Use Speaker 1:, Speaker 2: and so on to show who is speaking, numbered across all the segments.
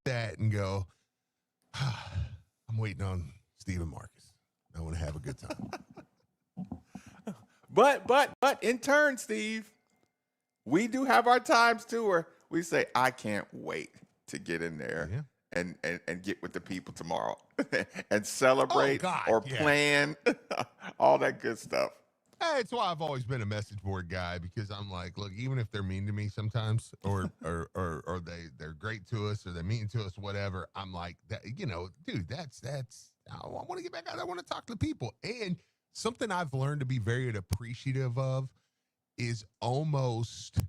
Speaker 1: that and go, I'm waiting on Stephen Marcus. I want to have a good time.
Speaker 2: But in turn, Steve, we do have our times too where we say, I can't wait to get in there
Speaker 1: Yeah.
Speaker 2: and get with the people tomorrow and
Speaker 1: Oh,
Speaker 2: celebrate
Speaker 1: God.
Speaker 2: or
Speaker 1: Yeah.
Speaker 2: plan all that good stuff.
Speaker 1: Hey, it's why I've always been a message board guy because I'm like, look, even if they're mean to me sometimes, or they're great to us, or they're mean to us, whatever. I'm like, that, dude, that's. I want to get back out. I want to talk to people. And something I've learned to be very appreciative of is almost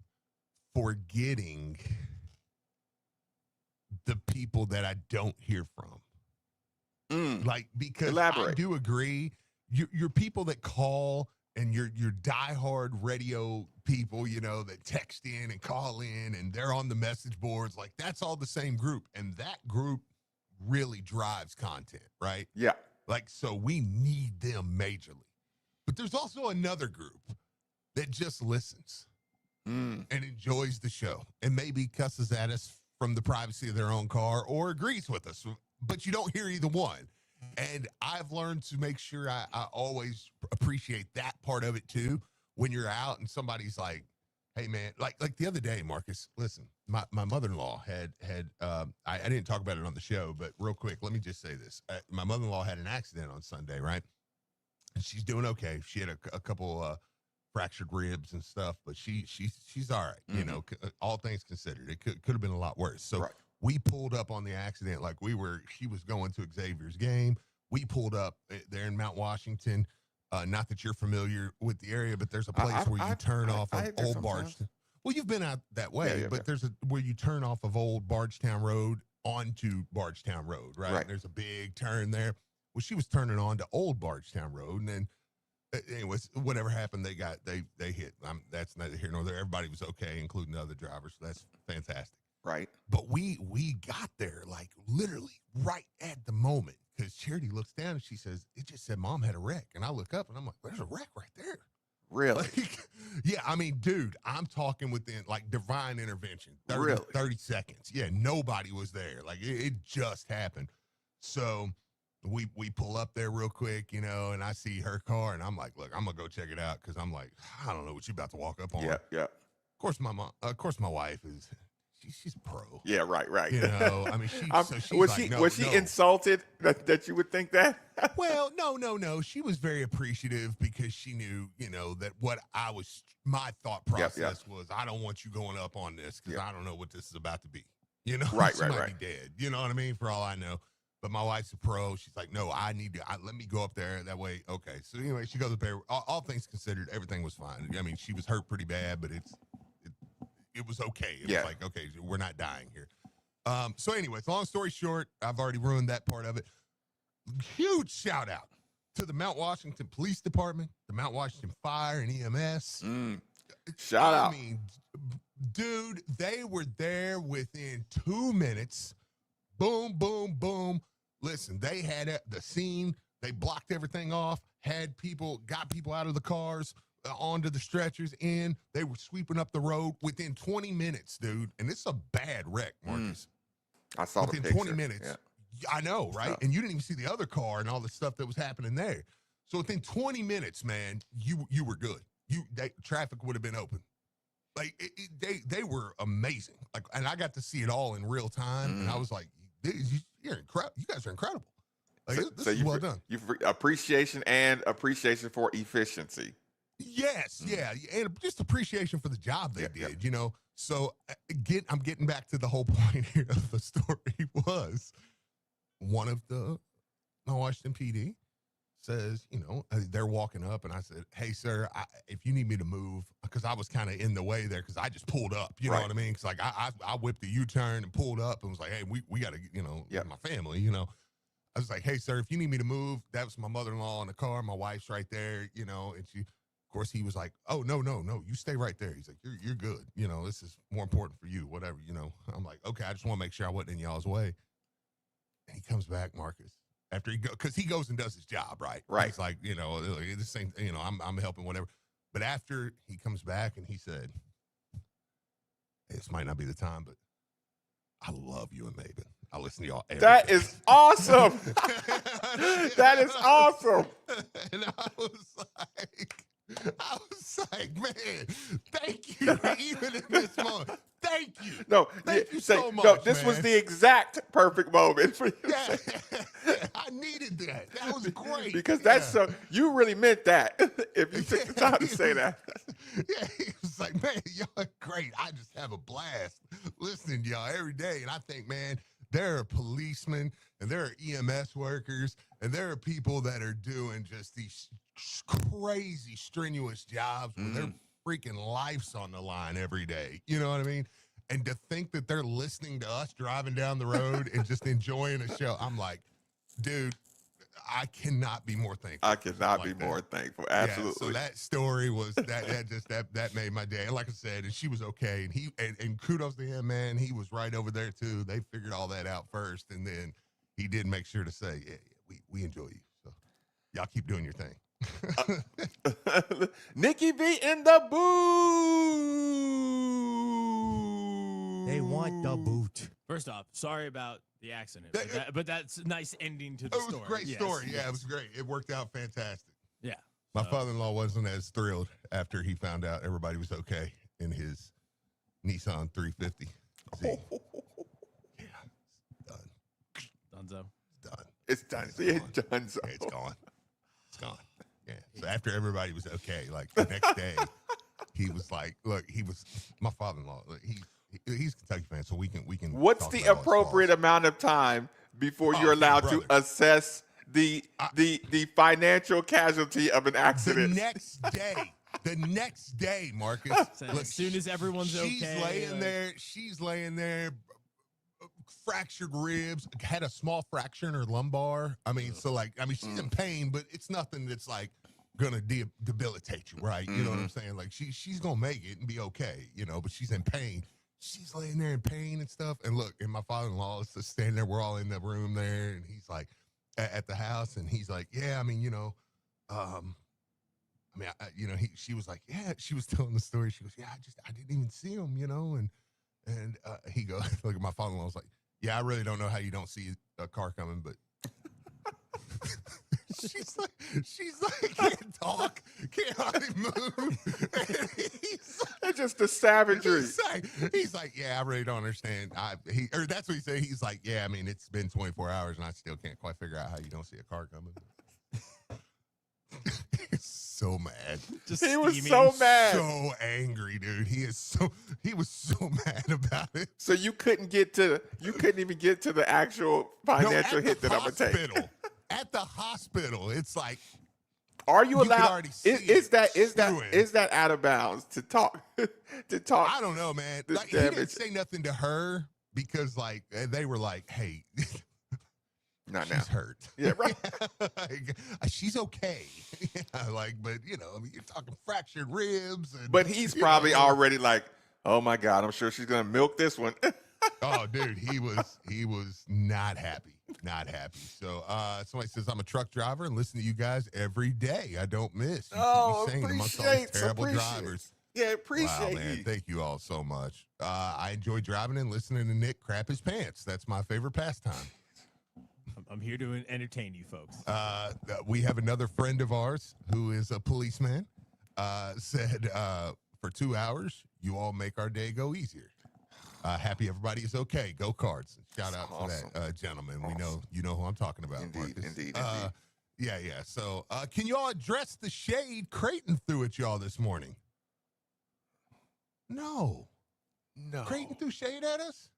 Speaker 1: forgetting the people that I don't hear from. Like, because
Speaker 2: Elaborate.
Speaker 1: I do agree, you're people that call and your diehard radio people, that text in and call in and they're on the message boards. Like, that's all the same group. And that group really drives content, right?
Speaker 2: Yeah.
Speaker 1: Like, so we need them majorly. But there's also another group that just listens and enjoys the show and maybe cusses at us from the privacy of their own car or agrees with us. But you don't hear either one. And I've learned to make sure I always appreciate that part of it too. When you're out and somebody's like, hey man, like the other day, Marcus, listen, my mother-in-law had I didn't talk about it on the show, but real quick, let me just say this. My mother-in-law had an accident on Sunday, right? And she's doing okay. She had a couple fractured ribs and stuff, but she's all right. All things considered, it could have been a lot worse. So we pulled up on the accident like she was going to Xavier's game. We pulled up there in Mount Washington. Not that you're familiar with the area, but there's a place where you turn off of Old Bardstown. Well, you've been out that way, but there's where you turn off of Old Bardstown Road onto Bardstown Road, right? And there's a big turn there. Well, she was turning on to Old Bardstown Road, and then anyways, whatever happened, they hit. That's neither here nor there. Everybody was okay, including the other drivers. So that's fantastic.
Speaker 2: Right.
Speaker 1: But we got there like literally right at the moment because Charity looks down and she says, it just said Mom had a wreck. And I look up and I'm like, there's a wreck right there.
Speaker 2: Really?
Speaker 1: Like, yeah, I mean, dude, I'm talking within like divine intervention. 30 seconds. Yeah, nobody was there. Like it just happened. So we pull up there real quick, and I see her car and I'm like, look, I'm gonna go check it out because I'm like, I don't know what you about to walk up on.
Speaker 2: Yeah.
Speaker 1: Of course my wife is she's pro.
Speaker 2: Yeah, right.
Speaker 1: I mean,
Speaker 2: was she insulted that you would think that?
Speaker 1: Well, no. She was very appreciative because she knew, that my thought process was, I don't want you going up on this because I don't know what this is about to be.
Speaker 2: Right.
Speaker 1: Might be dead. You know what I mean? For all I know. But my wife's a pro. She's like, no, let me go up there that way. Okay. So anyway, she goes up there. All things considered, everything was fine. I mean, she was hurt pretty bad, but it was okay. It was like, okay, we're not dying here. So anyways, long story short, I've already ruined that part of it. Huge shout out to the Mount Washington Police Department, the Mount Washington Fire and EMS.
Speaker 2: Shout out.
Speaker 1: I mean, dude, they were there within 2 minutes. Boom, boom, boom. Listen, they had the scene. They blocked everything off, got people out of the cars, onto the stretchers in. They were sweeping up the road within 20 minutes, dude. And it's a bad wreck, Marcus.
Speaker 2: I saw
Speaker 1: within
Speaker 2: the picture.
Speaker 1: 20 minutes.
Speaker 2: Yeah.
Speaker 1: I know, right? And you didn't even see the other car and all the stuff that was happening there. So within 20 minutes, man, you were good. Traffic would have been open. Like they were amazing. Like, and I got to see it all in real time, and I was like, you're incredible. You guys are incredible. Like, this is well done.
Speaker 2: Appreciation for efficiency.
Speaker 1: Yes, yeah, and just appreciation for the job they did. So I'm getting back to the whole point here of the story was one of the Washington PD says, they're walking up, and I said, hey, sir, if you need me to move, because I was kind of in the way there because I just pulled up, you know what I mean? Because like I whipped the U-turn and pulled up and was like, hey, we got to, my family, I was like, hey, sir, if you need me to move, that was my mother-in-law in the car. My wife's right there, and she, of course, he was like, oh, no, you stay right there. He's like, you're good. This is more important for you, whatever, I'm like, okay, I just want to make sure I wasn't in y'all's way. And he comes back, Marcus, after because he goes and does his job, right? He's like, this thing, I'm helping, whatever. But after he comes back and he said, hey, this might not be the time, but I love you and Maven. listen to y'all every
Speaker 2: That
Speaker 1: day.
Speaker 2: is awesome. That is awesome.
Speaker 1: And I was like, man, thank you. Even in this moment, thank you.
Speaker 2: No,
Speaker 1: Thank you
Speaker 2: say,
Speaker 1: so much,
Speaker 2: no, this was
Speaker 1: man.
Speaker 2: the exact perfect moment for you.
Speaker 1: Yeah, I needed that. That was great.
Speaker 2: Because that's so, you really meant that if you took the time to say that.
Speaker 1: Yeah, he was like, man, y'all are great. I just have a blast listening to y'all every day. And I think, man, there are policemen and there are EMS workers and there are people that are doing just these crazy, strenuous jobs where their freaking life's on the line every day. You know what I mean? And to think that they're listening to us driving down the road and just enjoying a show, I'm like, dude, I cannot be more thankful.
Speaker 2: I cannot be more thankful. Absolutely.
Speaker 1: Yeah, so that story was that made my day. And like I said, and she was okay. And and kudos to him, man. He was right over there too. They figured all that out first, and then he did make sure to say, yeah, we enjoy you. So y'all keep doing your thing.
Speaker 2: Nikki B in the booth.
Speaker 3: They want the boot.
Speaker 4: First off, sorry about the accident, but that's a nice ending to the
Speaker 1: It was
Speaker 4: story.
Speaker 1: a great story. Yeah, it was great. It worked out fantastic.
Speaker 4: Yeah.
Speaker 1: My father-in-law wasn't as thrilled after he found out everybody was okay in his Nissan 350. Yeah, it's done.
Speaker 4: Dunzo.
Speaker 2: It's done. It's done. So.
Speaker 1: Yeah, it's gone. It's gone. Yeah. So after everybody was okay, like the next day, he was like, "Look, my father-in-law. Look, he's a Kentucky fan, so we can."
Speaker 2: What's
Speaker 1: talk
Speaker 2: the
Speaker 1: about all his
Speaker 2: appropriate
Speaker 1: flaws.
Speaker 2: amount of time before
Speaker 1: Oh,
Speaker 2: you're allowed
Speaker 1: brother.
Speaker 2: to assess the financial casualty of an
Speaker 1: The
Speaker 2: accident?
Speaker 1: next day, Marcus.
Speaker 4: So as soon as everyone's
Speaker 1: she's
Speaker 4: okay,
Speaker 1: She's laying there, fractured ribs, had a small fracture in her lumbar. I mean, she's in pain, but it's nothing that's like gonna debilitate you, right? You know what I'm saying? Like she's gonna make it and be okay, but she's in pain. She's laying there in pain and stuff. And look, and my father-in-law is just standing there. We're all in the room there, and he's like at the house, and he's like, yeah, she was like, yeah, she was telling the story. She goes, yeah, I didn't even see him, and he goes, look at my father-in-law was like, yeah, I really don't know how you don't see a car coming, but she's like, can't talk, can't hardly move.
Speaker 2: It's just the savagery.
Speaker 1: He's like, yeah, I really don't understand. That's what he said. He's like, yeah, it's been 24 hours and I still can't quite figure out how you don't see a car coming. He's so mad.
Speaker 2: He was so mad.
Speaker 1: So angry, dude. He was so mad about it.
Speaker 2: So you couldn't even get to the actual financial hit that I'm gonna take.
Speaker 1: At the hospital, it's like,
Speaker 2: are you
Speaker 1: could
Speaker 2: allowed?
Speaker 1: already see
Speaker 2: Is that
Speaker 1: it
Speaker 2: that out of bounds to talk?
Speaker 1: I don't know, man.
Speaker 2: This
Speaker 1: Like, he didn't
Speaker 2: damage.
Speaker 1: say nothing to her because, like, they were like, "Hey,
Speaker 2: Not
Speaker 1: she's
Speaker 2: now.
Speaker 1: hurt.
Speaker 2: Yeah, right.
Speaker 1: Like, she's okay." Yeah, like, but you're talking fractured ribs. And,
Speaker 2: But he's probably already like, oh my God, I'm sure she's gonna milk this one.
Speaker 1: Oh, dude, he was not happy. Not happy. So somebody says, I'm a truck driver and listen to you guys every day. I don't miss. You keep me sane amongst all these terrible drivers.
Speaker 2: Yeah, appreciate
Speaker 1: Wow, man.
Speaker 2: you.
Speaker 1: Thank you all so much. I enjoy driving and listening to Nick crap his pants. That's my favorite pastime.
Speaker 4: I'm here to entertain you folks.
Speaker 1: We have another friend of ours who is a policeman, said, for 2 hours, you all make our day go easier. Happy everybody is okay. Go Cards. Shout out to that gentleman. Awesome. We know you know who I'm talking about.
Speaker 2: Indeed.
Speaker 1: Yeah. So can y'all address the shade Creighton threw at y'all this morning? No. Creighton threw shade at us?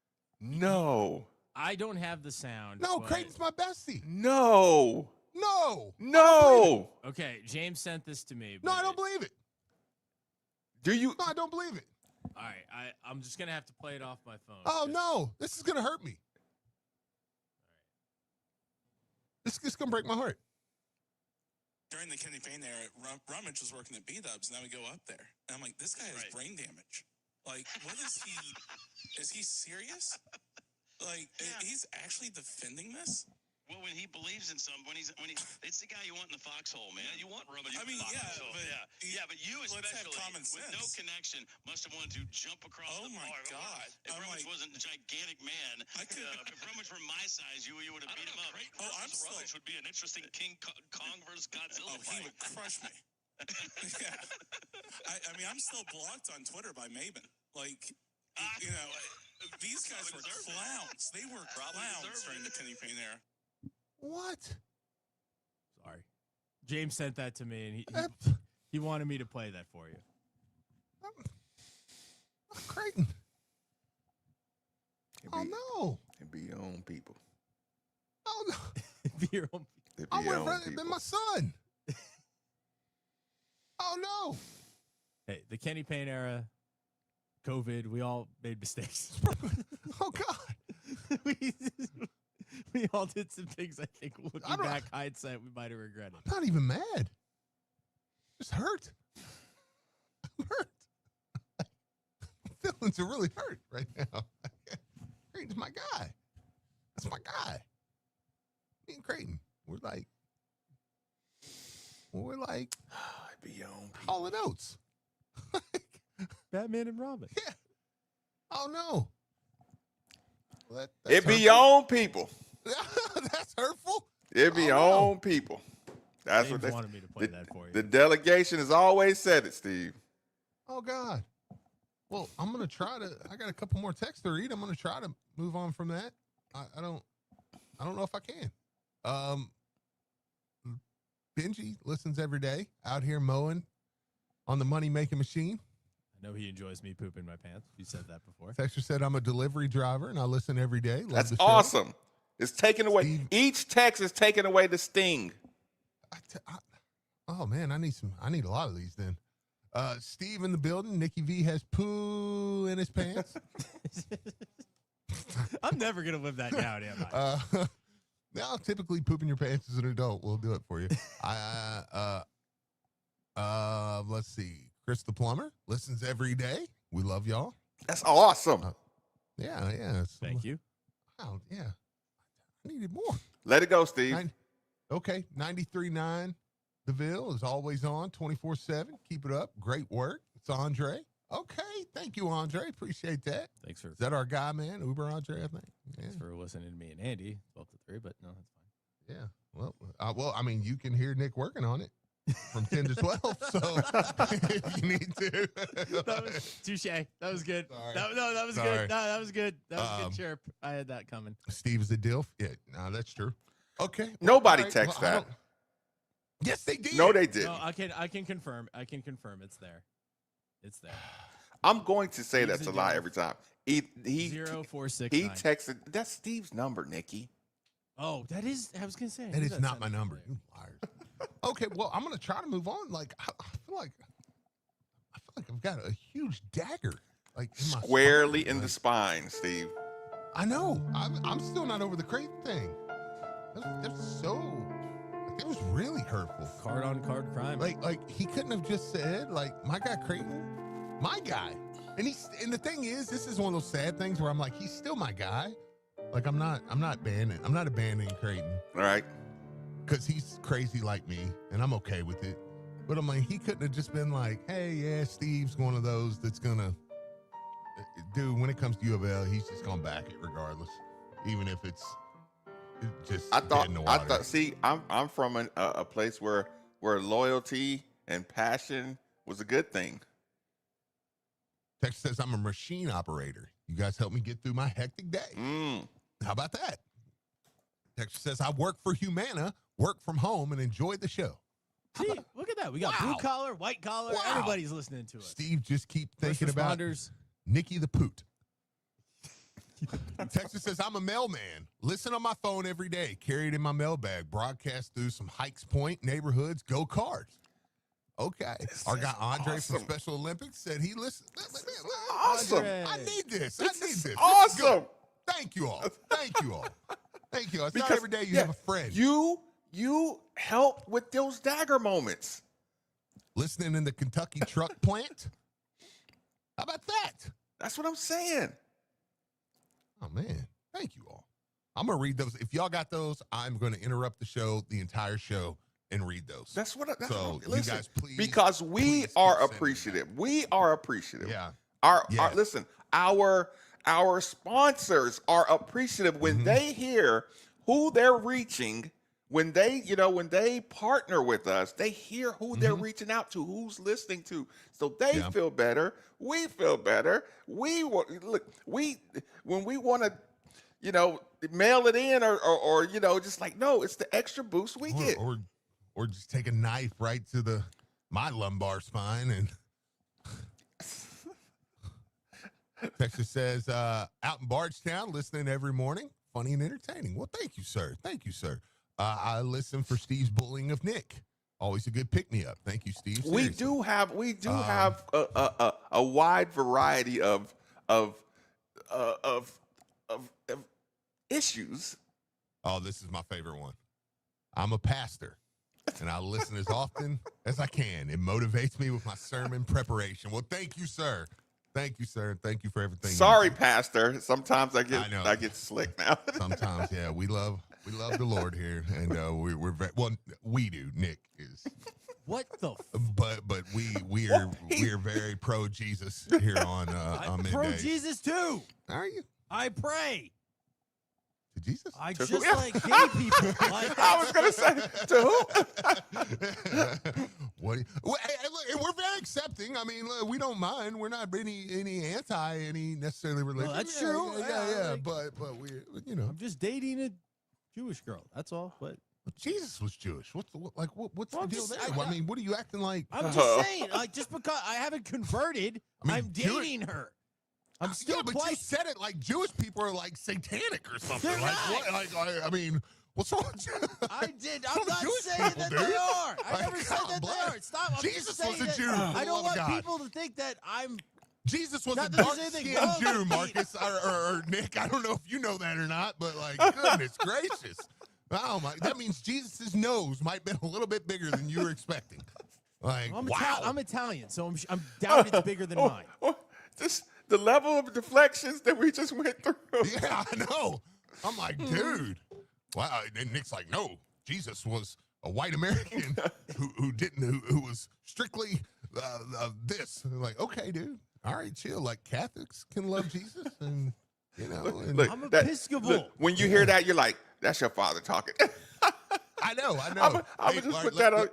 Speaker 2: No.
Speaker 4: I don't have the sound.
Speaker 1: No, Creighton's my bestie.
Speaker 2: No.
Speaker 4: Okay, James sent this to me.
Speaker 1: No, I don't believe it.
Speaker 2: Do you?
Speaker 1: No, I don't believe it.
Speaker 4: All right, I'm just gonna have to play it off my phone.
Speaker 1: Oh no, this is gonna hurt me. This is gonna break my heart.
Speaker 5: During the Kenny Payne era, Rummage was working at B-Dubs, and then we go up there. And I'm like, this guy has brain damage. Like, what is he? Is he serious? Like, he's actually defending this?
Speaker 6: Well, when he believes in something, it's the guy you want in the foxhole, man. You want Rummage.
Speaker 5: I mean,
Speaker 6: but you especially,
Speaker 5: common
Speaker 6: with
Speaker 5: sense.
Speaker 6: no connection, must have wanted to jump across the bar.
Speaker 5: God.
Speaker 6: If Rummage wasn't a gigantic man, if Rummage were my You would have beat him up.
Speaker 5: Oh, I'm still.
Speaker 6: Rummage would be an interesting King Kong versus Godzilla
Speaker 5: Oh, he
Speaker 6: fight.
Speaker 5: would crush me. Yeah. I mean, I'm still blocked on Twitter by Maben. Like, you know, these guys were clowns. They were clowns during the Kenny Payne era.
Speaker 1: What?
Speaker 4: Sorry. James sent that to me, and he wanted me to play that for you.
Speaker 1: Creighton. Oh, no.
Speaker 2: It'd be your own people.
Speaker 1: Oh, no.
Speaker 4: Be your own.
Speaker 2: It'd
Speaker 1: I
Speaker 2: be your
Speaker 1: would
Speaker 2: own
Speaker 1: have been
Speaker 2: people.
Speaker 1: my son. Oh, no.
Speaker 4: Hey, the Kenny Payne era, COVID, we all made mistakes.
Speaker 1: Oh, God.
Speaker 4: we all did some things, I think, looking
Speaker 1: don't-
Speaker 4: back, hindsight, we might have regretted.
Speaker 1: I'm not even mad. Just hurt. I'm hurt. My feelings are really hurt right now. Creighton's my guy. That's my guy. Me and Creighton, we're like
Speaker 2: It'd be your own people.
Speaker 1: Hall and Oates.
Speaker 4: Batman and Robin.
Speaker 1: Yeah. Oh, no. Well,
Speaker 2: It'd be your own people.
Speaker 1: That's hurtful.
Speaker 2: It'd be your
Speaker 1: Oh, no.
Speaker 2: own people. That's
Speaker 4: James
Speaker 2: what
Speaker 4: wanted me to play that for you.
Speaker 2: The delegation has always said it, Steve.
Speaker 1: Oh, God. Well, I'm going to try to, I got a couple more texts to read. I'm going to try to move on from that. I don't know if I can. Benji listens every day out here mowing on the money-making machine.
Speaker 4: I know he enjoys me pooping my pants. You said that before.
Speaker 1: Texter said, I'm a delivery driver, and I listen every day. Love
Speaker 2: That's
Speaker 1: the show.
Speaker 2: awesome. It's taken away.
Speaker 1: Steve-
Speaker 2: Each text is taking away the sting.
Speaker 1: Oh, man, I need a lot of these then. Steve in the building. Nikki V has poo in his pants.
Speaker 4: I'm never going to live that down, am I?
Speaker 1: Now, typically pooping your pants as an adult will do it for you. Let's see. Chris the plumber listens every day. We love y'all.
Speaker 2: That's awesome.
Speaker 1: Yeah.
Speaker 4: Thank you.
Speaker 1: Wow, yeah. I needed more.
Speaker 2: Let it go, Steve.
Speaker 1: Okay, 93.9 The Ville is always on 24/7. Keep it up. Great work. It's Andre. Okay, thank you, Andre. Appreciate that.
Speaker 4: Thanks for
Speaker 1: Is that our guy, man? Uber Andre, I think. Yeah.
Speaker 4: thanks for listening to me and Andy. 12 to 3, but no, that's fine.
Speaker 1: Yeah. Well, I mean, you can hear Nick working on it from 10 to 12. So if you need to.
Speaker 4: That was touche. That was good.
Speaker 1: Sorry.
Speaker 4: That was
Speaker 1: Sorry.
Speaker 4: good. No, that was good. That was a good chirp. I had that coming.
Speaker 1: Steve's a DILF. Yeah, no, that's true. Okay.
Speaker 2: Nobody
Speaker 1: all right,
Speaker 2: text
Speaker 1: well, I
Speaker 2: that.
Speaker 1: don't- Yes, they did.
Speaker 2: No, they didn't.
Speaker 4: No, I can confirm. I can confirm it's there. It's there.
Speaker 2: I'm going to say
Speaker 4: Steve's
Speaker 2: that's a
Speaker 4: a
Speaker 2: lie
Speaker 4: deal.
Speaker 2: every time. He
Speaker 4: 0469.
Speaker 2: he texted. That's Steve's number, Nikki.
Speaker 4: Oh, that is. I was gonna say
Speaker 1: That
Speaker 4: who
Speaker 1: is
Speaker 4: that
Speaker 1: not
Speaker 4: sound
Speaker 1: my number.
Speaker 4: familiar?
Speaker 1: You liars. Okay, well, I'm gonna try to move on. Like I feel like I've got a huge dagger, like in my
Speaker 2: Squarely
Speaker 1: spine.
Speaker 2: in the
Speaker 1: Like,
Speaker 2: spine, Steve.
Speaker 1: I know. I'm still not over the Creighton thing. That's so. Like, it was really hurtful.
Speaker 4: Card on card crime.
Speaker 1: Like he couldn't have just said like my guy Creighton, my guy. And the thing is, this is one of those sad things where I'm like, he's still my guy. Like I'm not abandoning Creighton
Speaker 2: All right.
Speaker 1: because he's crazy like me, and I'm okay with it. But I'm like, he couldn't have just been like, hey, yeah, Steve's one of those that's gonna, dude. When it comes to U of L, he's just gonna back it regardless, even if it's just dead in the water.
Speaker 2: See, I'm from a place where loyalty and passion was a good thing.
Speaker 1: Text says I'm a machine operator. You guys help me get through my hectic day. How about that? Text says I work for Humana, work from home, and enjoy the show.
Speaker 4: See, look at that. We got
Speaker 1: Wow.
Speaker 4: blue collar, white collar.
Speaker 1: Wow.
Speaker 4: Everybody's listening to us.
Speaker 1: Steve, just keep
Speaker 4: First
Speaker 1: thinking about
Speaker 4: responders.
Speaker 1: Nikki the Poot. Texas says, I'm a mailman. Listen on my phone every day. Carry it in my mailbag. Broadcast through some Hikes Point neighborhoods. Go Cards. Okay. Our guy Andre from
Speaker 2: awesome.
Speaker 1: Special Olympics said he listened.
Speaker 2: Awesome.
Speaker 4: Andre.
Speaker 1: I need this.
Speaker 2: This
Speaker 1: I need
Speaker 2: is
Speaker 1: this.
Speaker 2: awesome.
Speaker 1: This is good. Thank you all. Thank you all. Thank you all. It's not every day you have a friend.
Speaker 2: You help with those dagger moments.
Speaker 1: Listening in the Kentucky truck plant. How about that?
Speaker 2: That's what I'm saying.
Speaker 1: Oh, man. Thank you all. I'm going to read those. If y'all got those, I'm going to interrupt the show, the entire show, and read those.
Speaker 2: That's what.
Speaker 1: So you
Speaker 2: listen,
Speaker 1: guys, please,
Speaker 2: because we
Speaker 1: please keep
Speaker 2: are
Speaker 1: sending
Speaker 2: appreciative. We are appreciative.
Speaker 1: Yeah.
Speaker 2: Our
Speaker 1: Yeah.
Speaker 2: listen. Our sponsors are appreciative when
Speaker 1: Mhm.
Speaker 2: they hear who they're reaching when they partner with us. They hear who they're reaching out to, who's listening to, so they feel better. We feel better. When we want to, mail it in or just like, no, it's the extra boost we get.
Speaker 1: Or just take a knife right to my lumbar spine and. Texas says, out in Bardstown, listening every morning. Funny and entertaining. Well, thank you, sir. Thank you, sir. I listen for Steve's bullying of Nick. Always a good pick-me-up. Thank you, Steve. Seriously.
Speaker 2: We do have a wide variety of issues.
Speaker 1: Oh, this is my favorite one. I'm a pastor, and I listen as often as I can. It motivates me with my sermon preparation. Well, thank you, sir. Thank you, sir. Thank you for everything.
Speaker 2: Sorry, Pastor. Sometimes I get slick now.
Speaker 1: Sometimes, yeah. We love the Lord here, and we're very, well. We do. Nick is.
Speaker 3: What the?
Speaker 1: But we are very pro Jesus here on Midday.
Speaker 3: Pro Jesus too.
Speaker 1: Are you?
Speaker 3: I pray.
Speaker 1: To Jesus?
Speaker 3: I just like gay people. Like,
Speaker 2: I was gonna say to who?
Speaker 1: What? Well, hey, look, we're very accepting. I mean, look, we don't mind. We're not any anti any necessarily religion.
Speaker 3: Well, that's true.
Speaker 1: Yeah.
Speaker 3: Like,
Speaker 1: but we're
Speaker 3: I'm just dating a Jewish girl. That's all. But
Speaker 1: Jesus was Jewish. What's the deal
Speaker 3: just,
Speaker 1: there? I mean, what are you acting like?
Speaker 3: I'm just saying, like, just because I haven't converted, I'm dating her. I'm still
Speaker 1: yeah, but
Speaker 3: quite.
Speaker 1: you said it like Jewish people are like satanic or something.
Speaker 3: They're
Speaker 1: like
Speaker 3: not.
Speaker 1: what? I mean, what's wrong with you?
Speaker 3: I did.
Speaker 1: What's wrong
Speaker 3: I'm
Speaker 1: with
Speaker 3: not
Speaker 1: Jewish
Speaker 3: saying
Speaker 1: people,
Speaker 3: that
Speaker 1: dude?
Speaker 3: they are. I
Speaker 1: Like,
Speaker 3: never said
Speaker 1: God
Speaker 3: that
Speaker 1: bless.
Speaker 3: they are. Stop. I'm
Speaker 1: Jesus
Speaker 3: just saying
Speaker 1: was a
Speaker 3: that
Speaker 1: Jew.
Speaker 3: I don't want
Speaker 1: God.
Speaker 3: people to think that I'm.
Speaker 1: Jesus was
Speaker 3: Not
Speaker 1: a
Speaker 3: that there's anything
Speaker 1: dark-skinned
Speaker 3: wrong
Speaker 1: Jew,
Speaker 3: with me.
Speaker 1: Marcus, or Nick. I don't know if you know that or not, but like, goodness gracious. Oh my! That means Jesus' nose might have been a little bit bigger than you were expecting. Like, wow!
Speaker 3: I'm Italian, so I'm down. It's bigger than mine.
Speaker 2: Just the level of deflections that we just went through.
Speaker 1: Yeah, I know. I'm like, dude. Wow. And Nick's like, no, Jesus was a white American who was strictly this. I'm like, okay, dude. All right, chill. Like Catholics can love Jesus, and And
Speaker 2: Look,
Speaker 3: I'm Episcopal.
Speaker 2: Look, when you hear that, you're like, that's your father talking.
Speaker 1: I know.
Speaker 2: I'm gonna just put that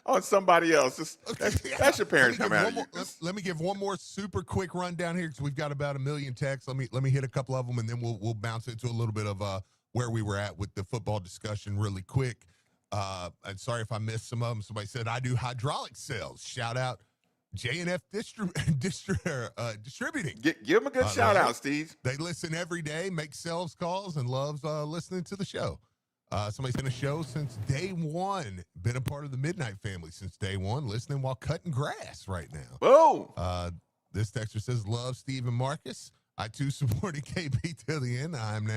Speaker 2: on somebody else. That's your parents coming out.
Speaker 1: Let me give one more super quick rundown here because we've got about 1 million texts. Let me hit a couple of them and then we'll bounce into a little bit of where we were at with the football discussion really quick. And sorry if I missed some of them. Somebody said I do hydraulic sales. Shout out J&F Distributing.
Speaker 2: Give them a good shout out, Steve.
Speaker 1: They listen every day, make sales calls, and loves listening to the show. Somebody's been a show since day one. Been a part of the Midnight family since day one, listening while cutting grass right now.
Speaker 2: Boom.
Speaker 1: This texter says, love Steve and Marcus. I too supported KB till the end. I'm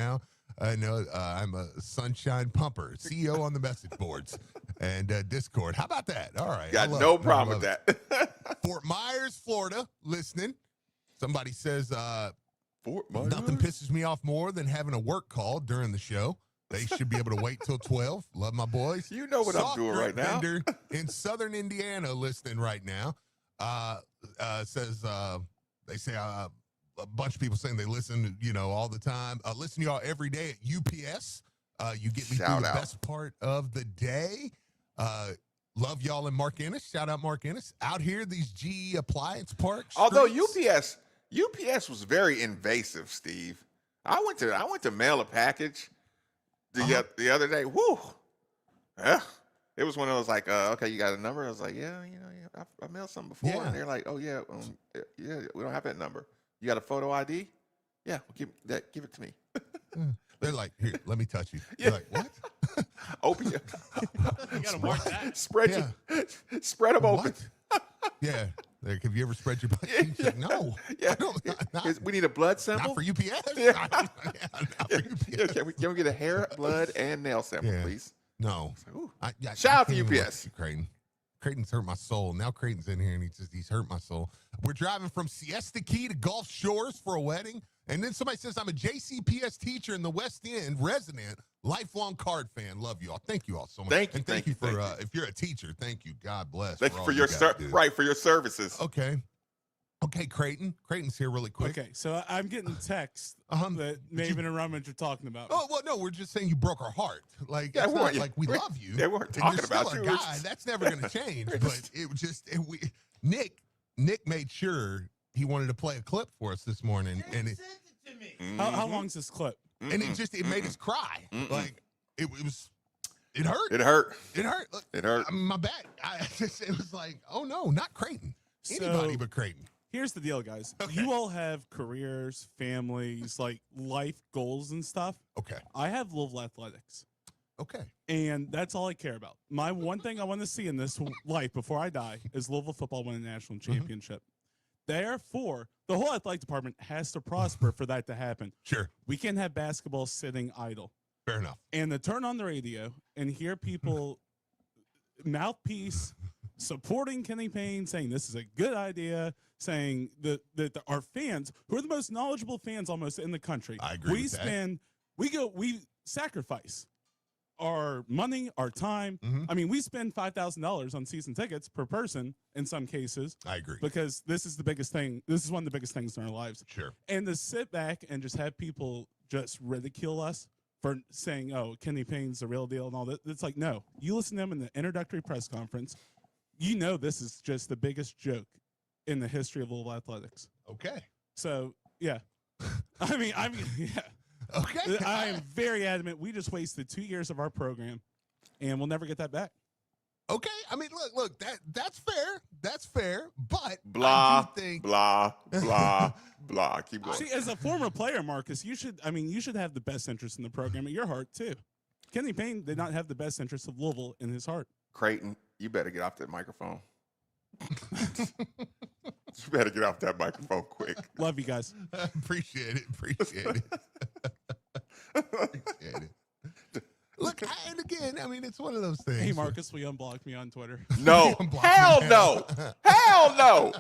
Speaker 1: a sunshine pumper, CEO on the message boards and Discord. How about that? All right.
Speaker 2: Got no problem with that.
Speaker 1: Fort Myers, Florida, listening. Somebody says,
Speaker 2: Fort Myers?
Speaker 1: Nothing pisses me off more than having a work call during the show. They should be able to wait till 12. Love my boys.
Speaker 2: You know what I'm doing right now.
Speaker 1: Vendor in Southern Indiana listening right now. Says they say a bunch of people saying they listen, all the time. Listen to y'all every day at UPS. You get me through the best part of the day. Love y'all and Mark Ennis. Shout out Mark Ennis. Out here, these GE appliance parks.
Speaker 2: Although UPS was very invasive, Steve. I went to mail a package the other day. Woo. Yeah. It was one of those like, okay, you got a number? I was like, yeah, I mailed something before.
Speaker 1: Yeah.
Speaker 2: And they're like, oh yeah, we don't have that number. You got a photo ID? Yeah, give it to me.
Speaker 1: They're like, here, let me touch you. You're like, what?
Speaker 2: Open you.
Speaker 4: You gotta mark that.
Speaker 2: Spread them open.
Speaker 1: What? Yeah. Like, have you ever spread your butt cheeks? Like, no.
Speaker 2: Yeah.
Speaker 1: Not,
Speaker 2: We need a blood sample.
Speaker 1: not for UPS.
Speaker 2: Yeah.
Speaker 1: Not for UPS.
Speaker 2: Yeah, can we get a hair, blood, and nail sample,
Speaker 1: Yeah.
Speaker 2: please?
Speaker 1: No.
Speaker 2: Ooh.
Speaker 1: Shout
Speaker 2: out to UPS.
Speaker 1: Creighton. Creighton's hurt my soul. Now Creighton's in here and he's hurt my soul. We're driving from Siesta Key to Gulf Shores for a wedding. And then somebody says, I'm a JCPS teacher in the West End, resident, lifelong Card fan. Love you all. Thank you all so much. Thank you for if you're a teacher, thank you. God bless.
Speaker 2: Thank you for your for your services.
Speaker 1: Okay. Okay, Creighton. Creighton's here really quick.
Speaker 7: Okay, so I'm getting text
Speaker 1: Uh-huh.
Speaker 7: that Maven and Rummage are talking about.
Speaker 1: Oh, well, no, we're just saying you broke our heart. Like,
Speaker 2: Yeah,
Speaker 1: it's
Speaker 2: we
Speaker 1: not
Speaker 2: weren't-
Speaker 1: like we
Speaker 2: we-
Speaker 1: love you.
Speaker 2: yeah, we weren't
Speaker 1: and
Speaker 2: talking
Speaker 1: you're still
Speaker 2: about
Speaker 1: our
Speaker 2: you. We're
Speaker 1: guy.
Speaker 2: just-
Speaker 1: That's never going to change. But it was just, Nick made sure he wanted to play a clip for us this morning. And it,
Speaker 3: Send it to me.
Speaker 7: How long's this clip?
Speaker 1: and it made us cry. Like, it was, it hurt.
Speaker 2: It hurt.
Speaker 1: It hurt. Look,
Speaker 2: It hurt.
Speaker 1: my back. It was like, oh no, not Creighton. Anybody
Speaker 7: So-
Speaker 1: but Creighton.
Speaker 7: Here's the deal, guys.
Speaker 1: Okay.
Speaker 7: You all have careers, families, like life goals and stuff.
Speaker 1: Okay.
Speaker 7: I have Louisville athletics,
Speaker 1: Okay.
Speaker 7: and that's all I care about. My one thing I want to see in this life before I die is Louisville football win a national championship. Therefore, the whole athletic department has to prosper for that to happen.
Speaker 1: Sure.
Speaker 7: We can't have basketball sitting idle.
Speaker 1: Fair enough.
Speaker 7: And to turn on the radio and hear people mouthpiece supporting Kenny Payne, saying this is a good idea, saying that our fans, who are the most knowledgeable fans almost in the country,
Speaker 1: I agree with that.
Speaker 7: we sacrifice our money, our time.
Speaker 1: Mhm.
Speaker 7: I mean, we spend $5,000 on season tickets per person in some cases
Speaker 1: I agree.
Speaker 7: because this is the biggest thing. This is one of the biggest things in our lives.
Speaker 1: Sure.
Speaker 7: And to sit back and just have people just ridicule us for saying, oh, Kenny Payne's the real deal and all that. It's like, no, you listen to him in the introductory press conference. You know, this is just the biggest joke in the history of Louisville athletics.
Speaker 1: Okay.
Speaker 7: So, yeah. I mean, yeah.
Speaker 1: Okay.
Speaker 7: I am very adamant. We just wasted 2 years of our program, and we'll never get that back.
Speaker 1: Okay. I mean, look, that's fair. That's fair. But
Speaker 2: Blah,
Speaker 1: I do think
Speaker 2: blah, blah, blah. Keep going.
Speaker 7: See, as a former player, Marcus, you should have the best interest in the program at your heart, too. Kenny Payne did not have the best interest of Louisville in his heart.
Speaker 2: Creighton, you better get off that microphone. You better get off that microphone quick.
Speaker 7: Love you guys.
Speaker 1: appreciate it. Appreciate it. Look, and again, I mean, it's one of those things.
Speaker 7: Hey, Marcus, will you unblock me on Twitter?
Speaker 2: No.
Speaker 1: Unblock
Speaker 2: Hell
Speaker 1: me.
Speaker 2: no. Hell no.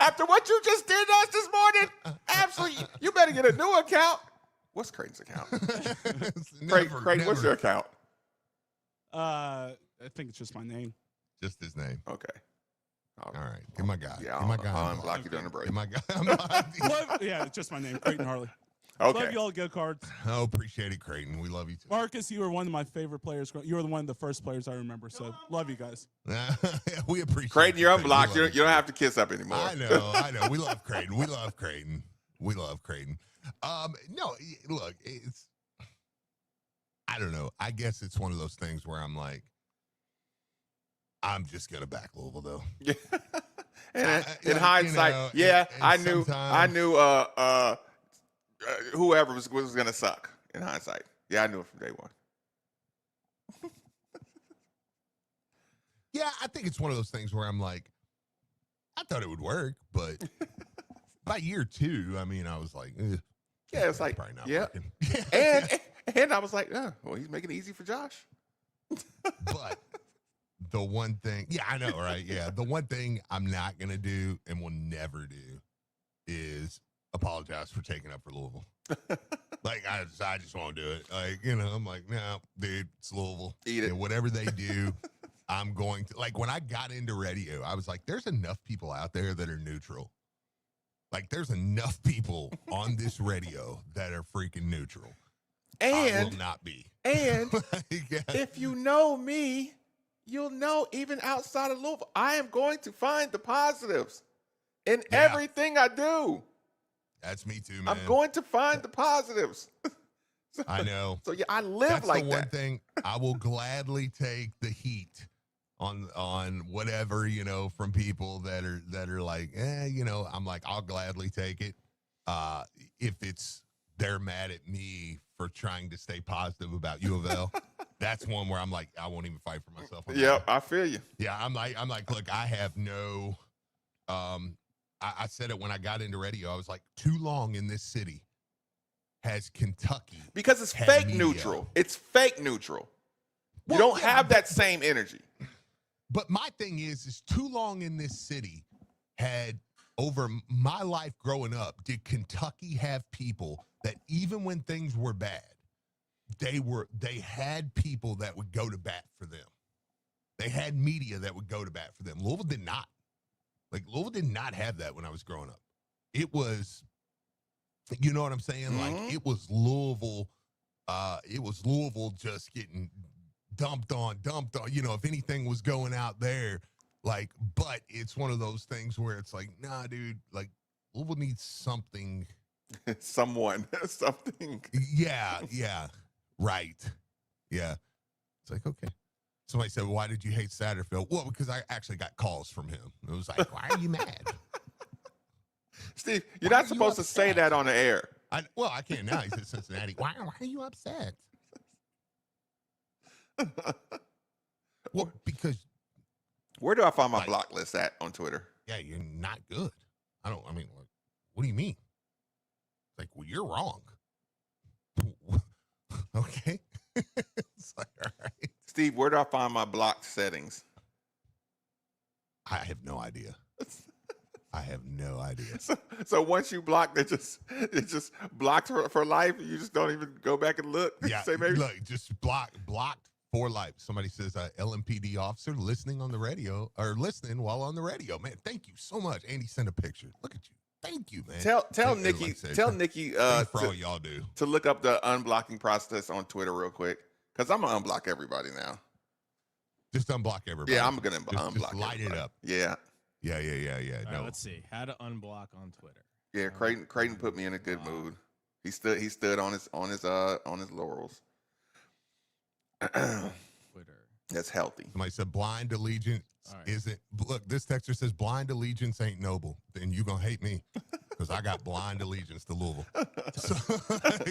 Speaker 2: After what you just did to us this morning, absolutely. You better get a new account. What's Creighton's account? Creighton, what's your account?
Speaker 7: I think it's just my name.
Speaker 1: Just his name.
Speaker 2: Okay.
Speaker 1: All right. Get my guy.
Speaker 2: Yeah,
Speaker 1: Get my guy.
Speaker 2: I'll
Speaker 1: unblocked.
Speaker 2: unblock you during the break.
Speaker 1: Get my guy. unblocked.
Speaker 7: Yeah, it's just my name, Creighton Harley.
Speaker 2: Okay.
Speaker 7: Love you all, go Cards.
Speaker 1: Oh, appreciate it, Creighton. We love you too.
Speaker 7: Marcus, you were one of my favorite players. You were one of the first players I remember. So love you guys.
Speaker 1: We appreciate
Speaker 2: Creighton,
Speaker 1: you,
Speaker 2: you're
Speaker 1: Creighton.
Speaker 2: unblocked.
Speaker 1: We
Speaker 2: You
Speaker 1: love
Speaker 2: don't have to kiss up anymore.
Speaker 1: I know. We love Creighton. We love Creighton. We love Creighton. No, look, I don't know. I guess it's one of those things where I'm like, I'm just gonna back Louisville though.
Speaker 2: Yeah. And
Speaker 1: Like,
Speaker 2: in hindsight,
Speaker 1: you know,
Speaker 2: yeah,
Speaker 1: and
Speaker 2: I
Speaker 1: sometimes-
Speaker 2: knew whoever was gonna suck. In hindsight, yeah, I knew it from day one.
Speaker 1: Yeah, I think it's one of those things where I'm like, I thought it would work, but by year 2, I mean, I was like,
Speaker 2: Yeah, it's like,
Speaker 1: probably not
Speaker 2: yeah.
Speaker 1: working.
Speaker 2: And I was like, well, he's making it easy for Josh.
Speaker 1: But the one thing, yeah, I know, right? Yeah, the one thing I'm not gonna do and will never do is apologize for taking up for Louisville. Like I just won't do it. Like, you know, I'm like, no, dude, it's Louisville.
Speaker 2: Eat it.
Speaker 1: And whatever they do, I'm going to, like, when I got into radio, I was like, there's enough people out there that are neutral. Like, there's enough people on this radio that are freaking neutral. I
Speaker 2: And
Speaker 1: will not be.
Speaker 2: and
Speaker 1: Like, yeah.
Speaker 2: if you know me, you'll know even outside of Louisville, I am going to find the positives in
Speaker 1: Yeah.
Speaker 2: everything I do.
Speaker 1: That's me too, man.
Speaker 2: I'm going to find the positives.
Speaker 1: I know.
Speaker 2: So yeah, I live
Speaker 1: That's
Speaker 2: like
Speaker 1: the one
Speaker 2: that.
Speaker 1: thing I will gladly take the heat on whatever, you know, from people that are like, you know, I'm like, I'll gladly take it. If it's they're mad at me for trying to stay positive about U of L, that's one where I'm like, I won't even fight for myself. on
Speaker 2: Yep,
Speaker 1: that.
Speaker 2: I feel you.
Speaker 1: Yeah, I'm like, look, I have no I said it when I got into radio. I was like, too long in this city has Kentucky.
Speaker 2: Because it's
Speaker 1: Had
Speaker 2: fake
Speaker 1: media.
Speaker 2: neutral. It's fake neutral. You
Speaker 1: Well,
Speaker 2: don't
Speaker 1: yeah,
Speaker 2: have that same energy.
Speaker 1: But my thing is too long in this city had over my life growing up, did Kentucky have people that even when things were bad, they had people that would go to bat for them. They had media that would go to bat for them. Louisville did not. Like Louisville did not have that when I was growing up. It was, you know what I'm saying? Like it was Louisville. It was Louisville just getting dumped on. You know, if anything was going out there, like, but it's one of those things where it's like, nah, dude, like Louisville needs something.
Speaker 2: Something.
Speaker 1: Yeah. Right. Yeah. It's like, okay. Somebody said, why did you hate Satterfield? Well, because I actually got calls from him. It was like, why are you mad?
Speaker 2: Steve, you're not supposed to say that on the air.
Speaker 1: I can't now. He's at Cincinnati. Why are you upset? Well, because.
Speaker 2: Where do I find my block list at on Twitter?
Speaker 1: Yeah, you're not good. What do you mean? Like, well, you're wrong. Okay. It's like, all right.
Speaker 2: Steve, where do I find my blocked settings?
Speaker 1: I have no idea. I have no idea.
Speaker 2: So once you block, it just blocked for life. You just don't even go back and look.
Speaker 1: Yeah,
Speaker 2: Say maybe.
Speaker 1: Look, just blocked for life. Somebody says LMPD officer listening on the radio or listening while on the radio. Man, thank you so much. Andy sent a picture. Look at you. Thank you, man.
Speaker 2: Tell Nikki
Speaker 1: for all y'all do
Speaker 2: to look up the unblocking process on Twitter real quick, because I'm gonna unblock everybody now.
Speaker 1: Just unblock everybody.
Speaker 2: Yeah, I'm gonna unblock.
Speaker 1: Just light
Speaker 2: everybody.
Speaker 1: it up.
Speaker 2: Yeah.
Speaker 1: Yeah.
Speaker 4: All
Speaker 1: No.
Speaker 4: right, let's see how to unblock on Twitter.
Speaker 2: Yeah, Creighton put me in a good mood. He stood on his laurels.
Speaker 4: Twitter.
Speaker 2: That's healthy.
Speaker 1: Somebody said blind allegiance isn't. Look, this texter says blind allegiance ain't noble. Then you gonna hate me because I got blind allegiance to Louisville. So,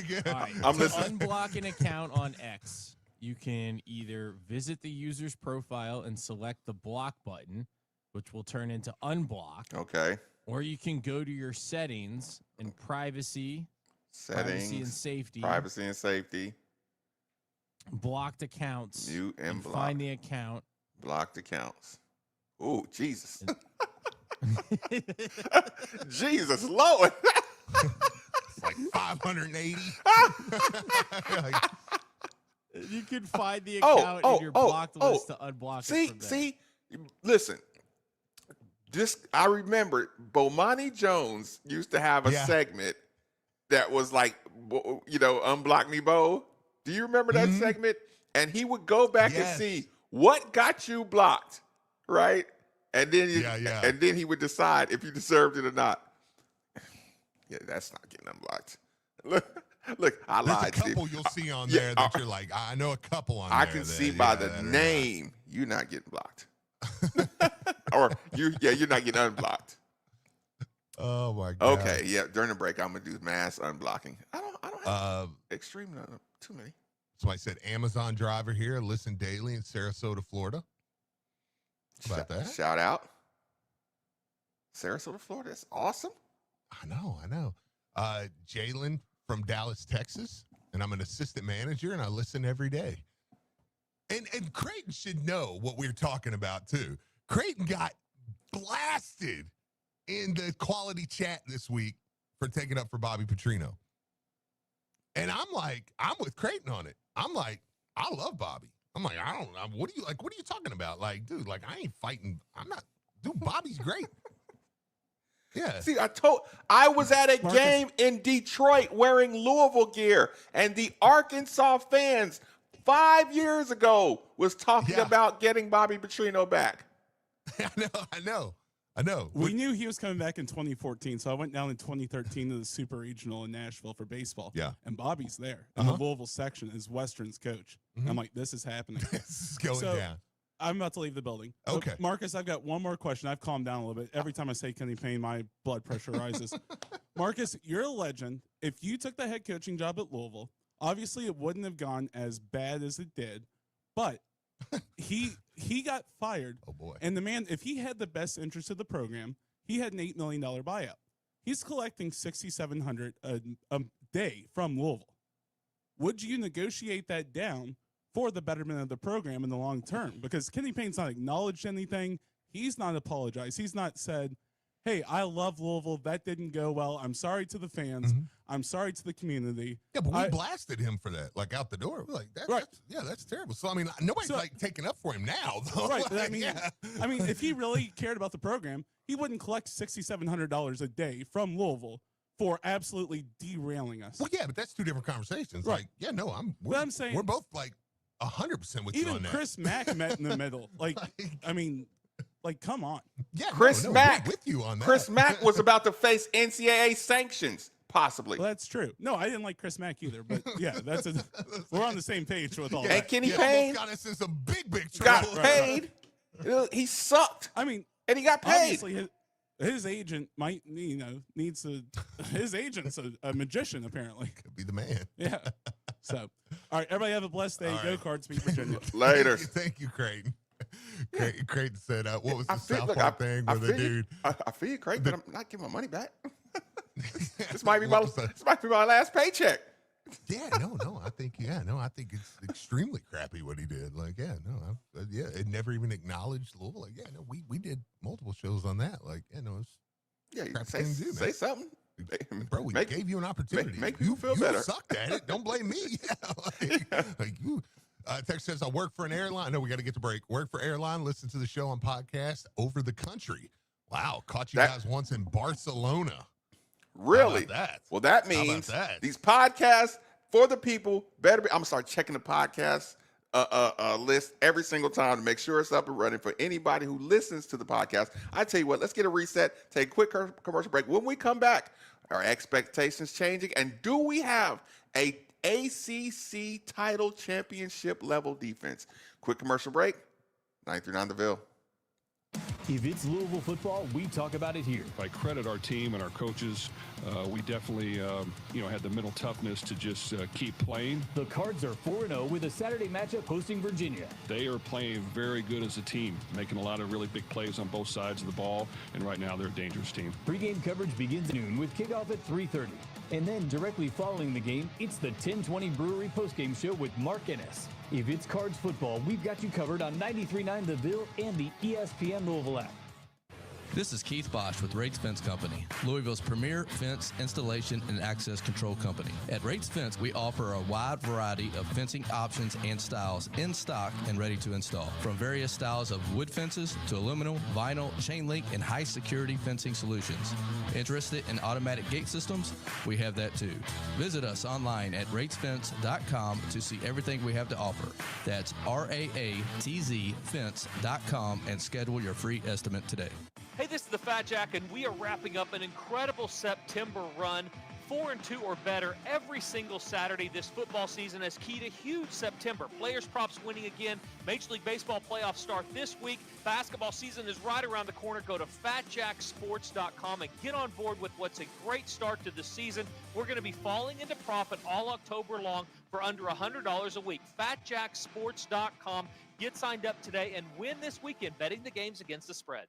Speaker 1: yeah.
Speaker 4: All right, to unblock an account on X, you can either visit the user's profile and select the block button, which will turn into unblock.
Speaker 2: Okay.
Speaker 4: Or you can go to your settings and privacy and safety.
Speaker 2: Privacy and safety.
Speaker 4: Blocked accounts.
Speaker 2: Mute and block.
Speaker 4: Find the account.
Speaker 2: Blocked accounts. Ooh, Jesus. Jesus, Lord.
Speaker 1: It's like 580.
Speaker 4: You can find the account in your blocked list to unblock it from there.
Speaker 2: See, listen. I remember Bomani Jones used to have a segment that was like, unblock me, Bo. Do you remember that segment? And he would go back and see what got you blocked, right? And then and then he would decide if you deserved it or not. Yeah, that's not getting unblocked. Look, I lied.
Speaker 1: There's a couple you'll see on there that you're like, I know a couple on there.
Speaker 2: I can see by the name you're not getting blocked. Or you're not getting unblocked.
Speaker 1: Oh my God.
Speaker 2: Okay, yeah. During the break, I'm gonna do mass unblocking. I don't have extreme too many.
Speaker 1: Somebody said Amazon driver here, listen daily in Sarasota, Florida. How about that?
Speaker 2: Shout out. Sarasota, Florida. That's awesome.
Speaker 1: I know. Jalen from Dallas, Texas, and I'm an assistant manager, and I listen every day. And Creighton should know what we're talking about too. Creighton got blasted in the quality chat this week for taking up for Bobby Petrino. And I'm with Creighton on it. I'm like, I love Bobby. I'm like, I don't know. What are you talking about? Like, dude, like I ain't fighting. Dude, Bobby's great. Yeah.
Speaker 2: See, I was at a game in Detroit wearing Louisville gear, and the Arkansas fans 5 years ago was talking about getting Bobby Petrino back.
Speaker 1: I know.
Speaker 7: We knew he was coming back in 2014, so I went down in 2013 to the Super Regional in Nashville for baseball.
Speaker 1: Yeah.
Speaker 7: And Bobby's there in the Louisville section as Western's coach. I'm like, this is happening.
Speaker 1: This is going down.
Speaker 7: I'm about to leave the building.
Speaker 1: Okay.
Speaker 7: Marcus, I've got one more question. I've calmed down a little bit. Every time I say Kenny Payne, my blood pressure rises. Marcus, you're a legend. If you took the head coaching job at Louisville, obviously it wouldn't have gone as bad as it did, but he got fired.
Speaker 1: Oh boy.
Speaker 7: And the man, if he had the best interest of the program, he had an $8 million buyout. He's collecting $6,700 a day from Louisville. Would you negotiate that down for the betterment of the program in the long term? Because Kenny Payne's not acknowledged anything. He's not apologized. He's not said, hey, I love Louisville. That didn't go well. I'm sorry to the fans. I'm sorry to the community.
Speaker 1: Yeah, but we blasted him for that, like out the door. We're like, that's terrible. So, I mean, nobody's taking up for him now, though.
Speaker 7: Right.
Speaker 1: Like,
Speaker 7: I mean, if he really cared about the program, he wouldn't collect $6,700 a day from Louisville for absolutely derailing us.
Speaker 1: Well, yeah, but that's two different conversations.
Speaker 7: Right.
Speaker 1: Like, yeah, no,
Speaker 7: But I'm saying
Speaker 1: we're both like 100% with you on
Speaker 7: even
Speaker 1: that.
Speaker 7: Chris Mack met in the middle. Like, I mean, like, come on.
Speaker 1: Yeah,
Speaker 2: Chris Mack
Speaker 1: we're with you on that.
Speaker 2: Chris Mack was about to face NCAA sanctions, possibly.
Speaker 7: Well, that's true. No, I didn't like Chris Mack either, but yeah, we're on the same page with all
Speaker 2: And
Speaker 7: that.
Speaker 2: Kenny
Speaker 1: Yeah,
Speaker 2: Payne
Speaker 1: almost got us in some big
Speaker 2: got
Speaker 1: trouble.
Speaker 2: paid. He sucked,
Speaker 7: I mean,
Speaker 2: and he got paid.
Speaker 7: obviously his agent might, needs to. His agent's a magician apparently.
Speaker 1: Could be the man.
Speaker 7: Yeah. So, all right, everybody have a blessed day.
Speaker 1: All
Speaker 7: Go
Speaker 1: right.
Speaker 7: Cards, beat Virginia.
Speaker 2: Later.
Speaker 1: Thank you, Creighton. Creighton said, what was the
Speaker 2: I feel,
Speaker 1: South
Speaker 2: look,
Speaker 1: Park thing where the
Speaker 2: feel you.
Speaker 1: dude?
Speaker 2: I feel you, Craig, but I'm not giving my money back. This might be
Speaker 1: What
Speaker 2: my
Speaker 1: was that?
Speaker 2: this might be my last paycheck.
Speaker 1: Yeah, no, I think it's extremely crappy what he did. Like, it never even acknowledged Louisville. Like, we did multiple shows on that. Like, it's
Speaker 2: Yeah, you
Speaker 1: crap
Speaker 2: say,
Speaker 1: thing to do,
Speaker 2: say
Speaker 1: man.
Speaker 2: something.
Speaker 1: Bro, we
Speaker 2: Make-
Speaker 1: gave you an opportunity.
Speaker 2: make people feel
Speaker 1: you
Speaker 2: better.
Speaker 1: sucked at it. Don't blame me. Like you. Text says, I work for an airline. No, we got to get to break. Work for airline. Listen to the show on podcast over the country. Wow. Caught you guys once in Barcelona.
Speaker 2: Really?
Speaker 1: How about that?
Speaker 2: Well, that
Speaker 1: How about
Speaker 2: means
Speaker 1: that?
Speaker 2: these podcasts for the people better be. I'm gonna start checking the podcast list every single time to make sure it's up and running for anybody who listens to the podcast. I tell you what, let's get a reset. Take a quick commercial break. When we come back, are expectations changing? And do we have a ACC title championship level defense? Quick commercial break. 939 The Ville.
Speaker 8: If it's Louisville football, we talk about it here.
Speaker 9: I credit our team and our coaches. We definitely, had the mental toughness to just keep playing.
Speaker 8: The Cards are 4-0 with a Saturday matchup hosting Virginia.
Speaker 9: They are playing very good as a team, making a lot of really big plays on both sides of the ball, and right now they're a dangerous team.
Speaker 8: Pre-game coverage begins at noon with kickoff at 3:30. And then directly following the game, it's the 1020 Brewery postgame show with Mark Ennis. If it's Cards football, we've got you covered on 93.9 The Ville and the ESPN Louisville app.
Speaker 10: This is Keith Bosch with Rates Fence Company, Louisville's premier fence installation and access control company. At Rates Fence, we offer a wide variety of fencing options and styles in stock and ready to install. From various styles of wood fences to aluminum, vinyl, chain link, and high security fencing solutions. Interested in automatic gate systems? We have that too. Visit us online at ratesfence.com to see everything we have to offer. That's RAATZ fence.com and schedule your free estimate today.
Speaker 11: Hey, this is the Fat Jack, and we are wrapping up an incredible September run. 4-2 or better every single Saturday this football season has keyed a huge September. Players props winning again. Major League Baseball playoffs start this week. Basketball season is right around the corner. Go to fatjacksports.com and get on board with what's a great start to the season. We're going to be falling into profit all October long for under $100 a week. Fatjacksports.com. Get signed up today and win this weekend betting the games against the spread.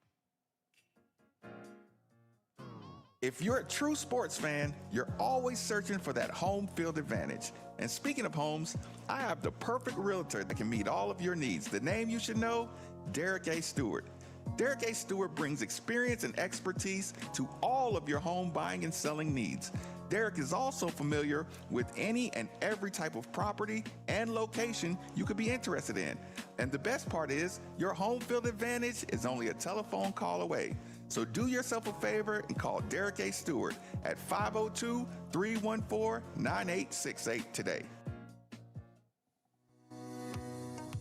Speaker 2: If you're a true sports fan, you're always searching for that home field advantage. And speaking of homes, I have the perfect realtor that can meet all of your needs. The name you should know, Derek A. Stewart. Derek A. Stewart brings experience and expertise to all of your home buying and selling needs. Derek is also familiar with any and every type of property and location you could be interested in. And the best part is, your home field advantage is only a telephone call away. So do yourself a favor and call Derek A. Stewart at 502-314-9868 today.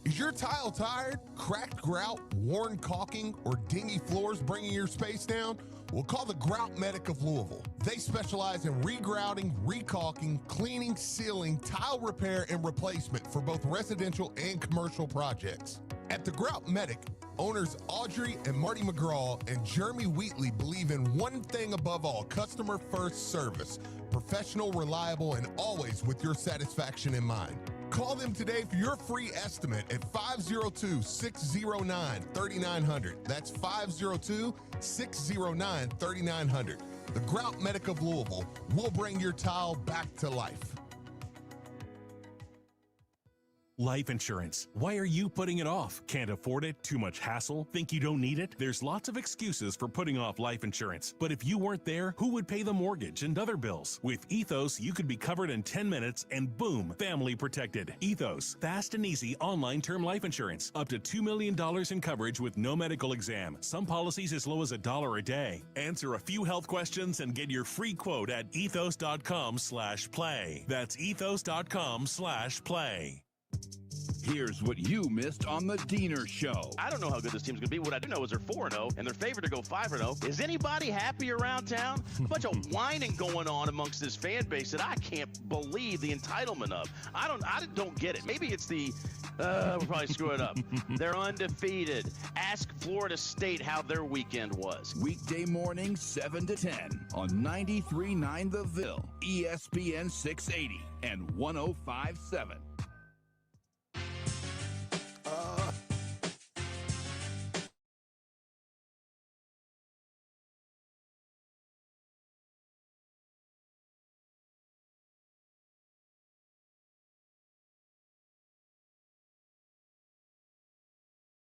Speaker 1: Is your tile tired, cracked grout, worn caulking, or dingy floors bringing your space down? Well, call the Grout Medic of Louisville. They specialize in regrouting, recaulking, cleaning, sealing, tile repair, and replacement for both residential and commercial projects. At the Grout Medic, owners Audrey and Marty McGraw and Jeremy Wheatley believe in one thing above all: customer first service. Professional, reliable, and always with your satisfaction in mind. Call them today for your free estimate at 502-609-3900. That's 502-609-3900. The Grout Medic of Louisville will bring your tile back to life.
Speaker 12: Life insurance. Why are you putting it off? Can't afford it? Too much hassle? Think you don't need it? There's lots of excuses for putting off life insurance. But if you weren't there, who would pay the mortgage and other bills? With Ethos, you could be covered in 10 minutes and boom, family protected. Ethos, fast and easy online term life insurance. Up to $2 million in coverage with no medical exam. Some policies as low as $1 a day. Answer a few health questions and get your free quote at ethos.com/play. That's ethos.com/play.
Speaker 13: Here's what you missed on the Diener Show.
Speaker 6: I don't know how good this team's going to be. What I do know is they're 4-0, and they're favored to go 5-0. Is anybody happy around town? A bunch of whining going on amongst this fan base that I can't believe the entitlement of. I don't get it. Maybe it's the, we'll probably screw it up. They're undefeated. Ask Florida State how their weekend was.
Speaker 13: Weekday morning, 7 to 10 on 93.9 The Ville, ESPN 680 and 105.7.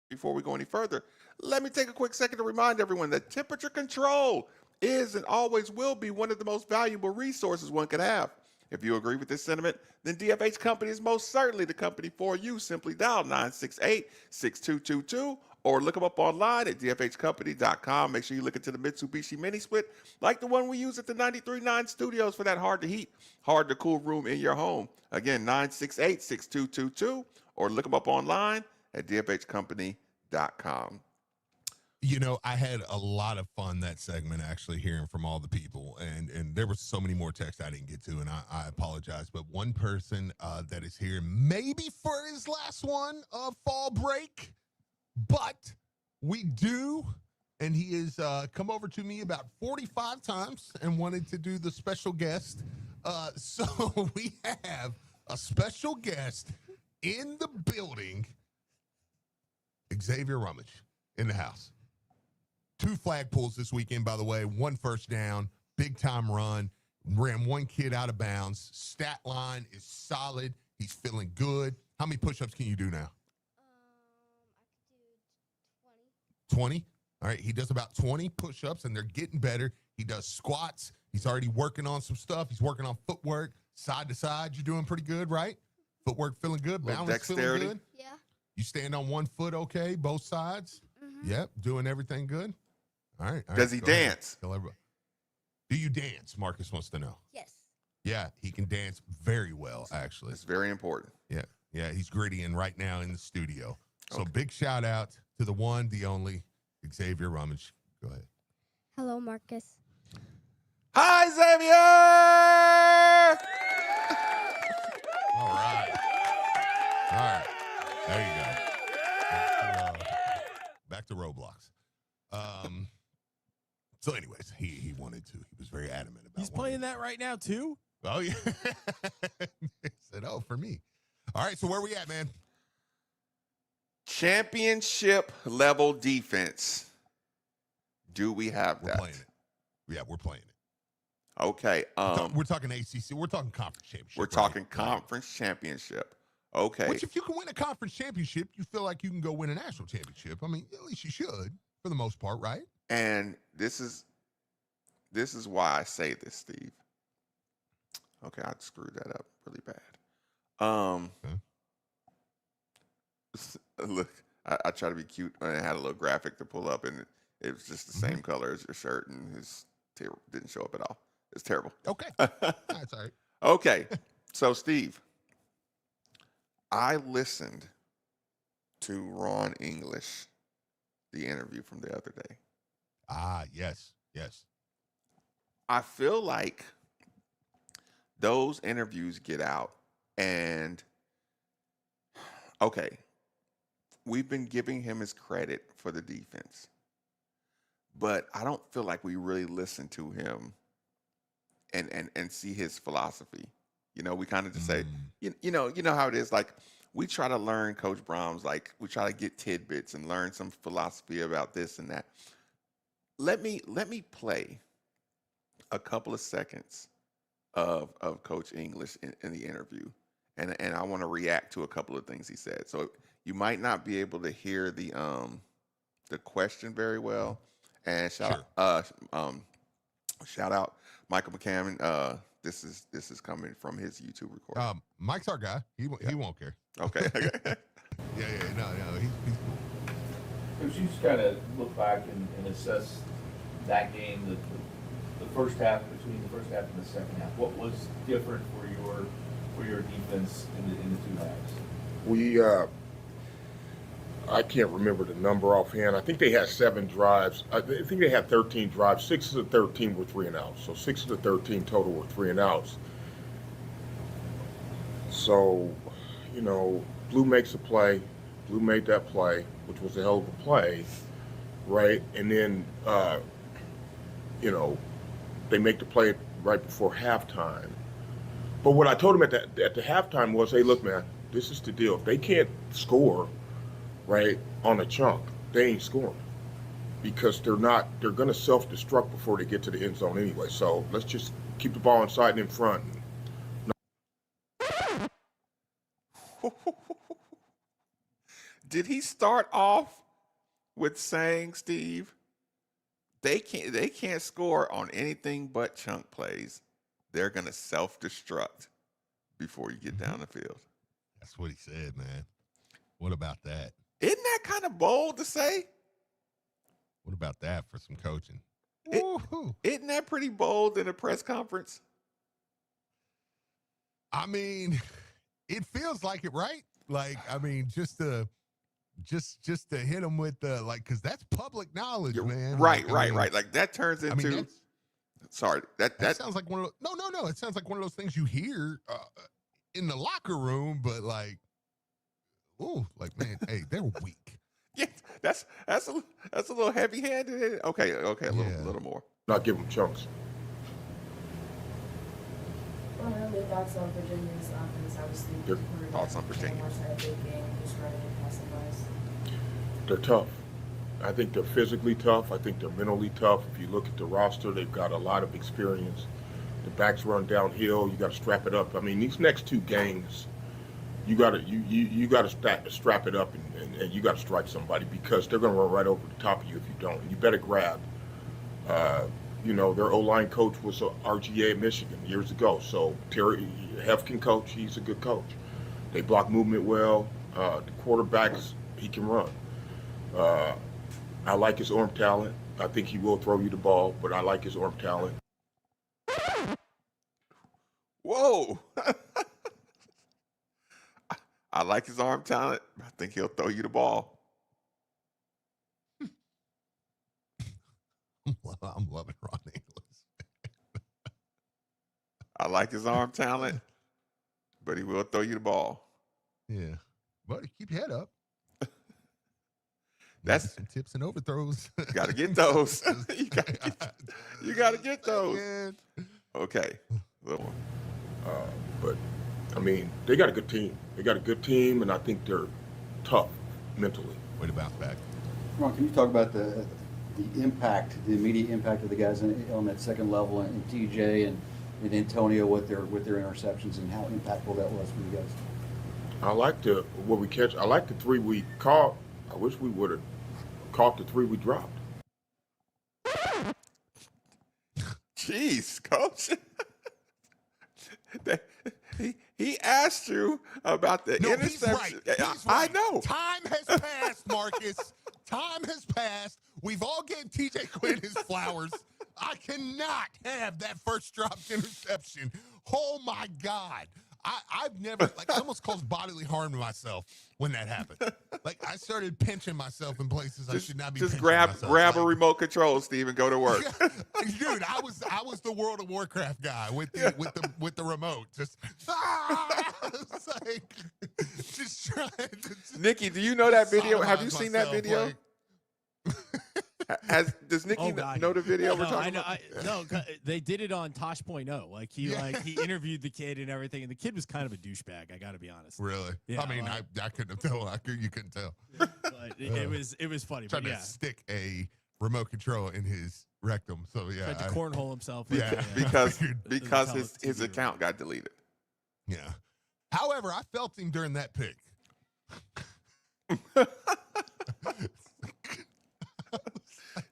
Speaker 2: Before we go any further, let me take a quick second to remind everyone that temperature control is and always will be one of the most valuable resources one could have. If you agree with this sentiment, then DFH Company is most certainly the company for you. Simply dial 968-6222 or look them up online at dfhcompany.com. Make sure you look into the Mitsubishi Mini Split like the one we use at the 93.9 studios for that hard to heat, hard to cool room in your home. Again, 968-6222 or look them up online at dfhcompany.com.
Speaker 1: You know, I had a lot of fun that segment actually hearing from all the people, and there were so many more texts I didn't get to, and I apologize. But one person that is here, maybe for his last one of fall break, but we do, and he has come over to me about 45 times and wanted to do the special guest. So we have a special guest in the building, Xavier Rummage in the house. 2 flag pulls this weekend, by the way. 1 first down, big time run, ran 1 kid out of bounds. Stat line is solid. He's feeling good. How many push-ups can you do now?
Speaker 14: I could do 20.
Speaker 1: 20? All right, he does about 20 push-ups, and they're getting better. He does squats. He's already working on some stuff. He's working on footwork, side to side. You're doing pretty good, right? Footwork feeling good. Balance feeling good.
Speaker 14: Yeah.
Speaker 1: You stand on 1 foot okay, both sides?
Speaker 14: Mm-hmm.
Speaker 1: Yep, doing everything good. All right.
Speaker 2: Does he dance?
Speaker 1: Tell everybody. Do you dance? Marcus wants to know.
Speaker 14: Yes.
Speaker 1: Yeah, he can dance very well, actually.
Speaker 2: It's very important.
Speaker 1: Yeah, he's grittying right now in the studio. So big shout out to the one, the only, Xavier Rummage. Go ahead.
Speaker 14: Hello, Marcus.
Speaker 2: Hi, Xavier!
Speaker 1: All right. There you go. Back to Roblox. So anyways, he wanted to. He was very adamant about it.
Speaker 3: He's playing that right now, too?
Speaker 1: Oh, yeah. He said, oh, for me. All right, so where we at, man?
Speaker 2: Championship level defense. Do we have that?
Speaker 1: We're playing it. Yeah, we're playing it.
Speaker 2: Okay.
Speaker 1: We're talking ACC. We're talking conference championship.
Speaker 2: We're talking conference championship. Okay.
Speaker 1: Which, if you can win a conference championship, you feel like you can go win a national championship. I mean, at least you should, for the most part, right?
Speaker 2: And this is why I say this, Steve. Okay, I screwed that up really bad. Look, I try to be cute, and I had a little graphic to pull up, and it was just the same color as your shirt, and his didn't show up at all. It's terrible.
Speaker 1: Okay. That's all right.
Speaker 2: Okay, so Steve, I listened to Ron English, the interview from the other day.
Speaker 1: Ah, yes.
Speaker 2: I feel like those interviews get out, and okay, we've been giving him his credit for the defense, but I don't feel like we really listen to him and see his philosophy. You know, we kind of just say, you know how it is. Like, we try to learn Coach Brom's, like, we try to get tidbits and learn some philosophy about this and that. Let me play a couple of seconds of Coach English in the interview, and I want to react to a couple of things he said. So you might not be able to hear the question very well. And shout out Michael McCammon. This is coming from his YouTube recording.
Speaker 1: Mike's our guy. He won't care.
Speaker 2: Okay.
Speaker 1: No, he's cool.
Speaker 15: Coach, you just kind of look back and assess that game, the first half, between the first half and the second half. What was different for your defense in the two halves?
Speaker 16: I can't remember the number offhand. I think they had 7 drives. I think they had 13 drives. 6 of the 13 were 3 and outs. So 6 of the 13 total were 3 and outs. So, Blue makes a play. Blue made that play, which was a hell of a play, right? And then, they make the play right before halftime. But what I told them at the halftime was, hey, look, man, this is the deal. If they can't score, right, on a chunk, they ain't scoring, because they're going to self-destruct before they get to the end zone anyway. So let's just keep the ball inside and in front.
Speaker 2: Did he start off with saying, Steve, they can't score on anything but chunk plays? They're going to self-destruct before you get down the field.
Speaker 1: That's what he said, man. What about that?
Speaker 2: Isn't that kind of bold to say?
Speaker 1: What about that for some coaching?
Speaker 2: Isn't that pretty bold in a press conference?
Speaker 1: I mean, it feels like it, right? Like, I mean, just to hit them with the, like, because that's public knowledge, man.
Speaker 2: Right.
Speaker 1: Like,
Speaker 2: Like that turns into. Sorry, that
Speaker 1: sounds like one of those. No. It sounds like one of those things you hear in the locker room, but like, like, man, hey, they're weak.
Speaker 2: Yeah, that's a little heavy-handed. Okay, a little more.
Speaker 16: Not give them chunks.
Speaker 17: Well, I know your thoughts on Virginia's offense, obviously.
Speaker 2: Your thoughts on Virginia?
Speaker 16: They're tough. I think they're physically tough. I think they're mentally tough. If you look at the roster, they've got a lot of experience. The backs run downhill. You got to strap it up. I mean, these next 2 games, you got to strap it up and you got to strike somebody, because they're going to run right over the top of you if you don't. And you better grab. Their O-line coach was a RGA at Michigan years ago. So Terry Hefkin coach, he's a good coach. They block movement well. The quarterbacks, he can run. I like his arm talent. I think he will throw you the ball, but I like his arm talent.
Speaker 2: Whoa. I like his arm talent. I think he'll throw you the ball.
Speaker 1: I'm loving Ron English.
Speaker 2: I like his arm talent, but he will throw you the ball.
Speaker 1: Yeah. Buddy, keep your head up.
Speaker 2: That's
Speaker 1: some tips and overthrows.
Speaker 2: You got to get those. you got to get those. Okay. Little one.
Speaker 16: But, I mean, they got a good team. And I think they're tough mentally.
Speaker 1: Way to bounce back.
Speaker 18: Ron, can you talk about the impact, the immediate impact of the guys on that second level, and TJ and Antonio with their interceptions, and how impactful that was for you guys?
Speaker 16: I like the 3 we caught. I wish we would have caught the 3 we dropped.
Speaker 2: Jeez, coach. He asked you about the interception.
Speaker 1: He's right.
Speaker 2: I know.
Speaker 1: Time has passed, Marcus. Time has passed. We've all given TJ Quinn his flowers. I cannot have that first dropped interception. Oh, my God. I've never, like, I almost caused bodily harm to myself when that happened. Like, I started pinching myself in places I should not be pinching myself.
Speaker 2: Just grab a remote control, Steve, and go to work.
Speaker 1: Dude, I was the World of Warcraft guy with the remote. Just it's like, just trying to,
Speaker 2: Nikki, do you know that video? Have you seen that video?
Speaker 1: Like,
Speaker 2: Does Nikki know the video we're talking about?
Speaker 4: No, they did it on Tosh.0. Like he interviewed the kid and everything, and the kid was kind of a douchebag. I got to be honest.
Speaker 1: Really?
Speaker 4: Yeah,
Speaker 1: I mean, I couldn't tell. You couldn't tell.
Speaker 4: But it was funny.
Speaker 1: Trying to stick a remote control in his rectum. So yeah,
Speaker 4: tried to cornhole himself.
Speaker 2: Because his account got deleted.
Speaker 1: Yeah. However, I felt him during that pick.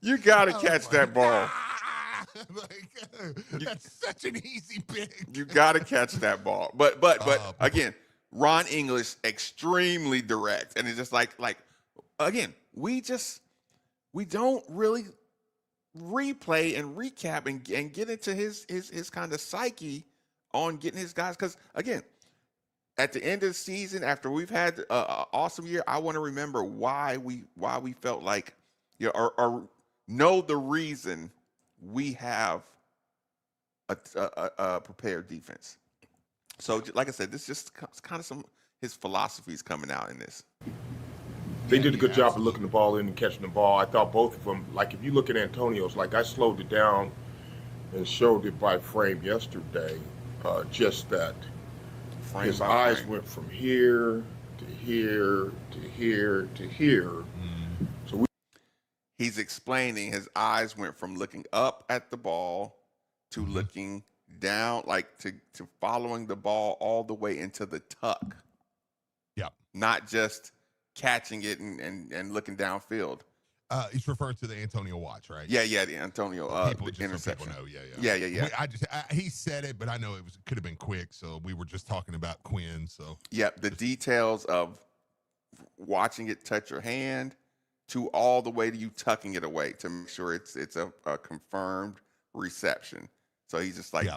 Speaker 2: You got to catch that ball.
Speaker 1: That's such an easy pick.
Speaker 2: You got to catch that ball. But again, Ron English extremely direct, and it's just like again, we don't really replay and recap and get into his kind of psyche on getting his guys, because again, at the end of the season, after we've had an awesome year, I want to remember why we felt like, or know the reason we have a prepared defense. So, like I said, this just kind of some his philosophies coming out in this.
Speaker 16: They did a good job of looking the ball in and catching the ball. I thought both of them, like if you look at Antonio's, like I slowed it down and showed it by frame yesterday, just that his eyes went from here to here to here to here. So
Speaker 2: he's explaining his eyes went from looking up at the ball to looking down, like to following the ball all the way into the tuck.
Speaker 1: Yeah.
Speaker 2: Not just catching it and looking downfield.
Speaker 1: He's referring to the Antonio watch, right?
Speaker 2: Yeah, the Antonio interception.
Speaker 1: People know,
Speaker 2: Yeah.
Speaker 1: He said it, but I know it could have been quick, so we were just talking about Quinn. So
Speaker 2: the details of watching it touch your hand to all the way to you tucking it away to make sure it's a confirmed reception. So he's just like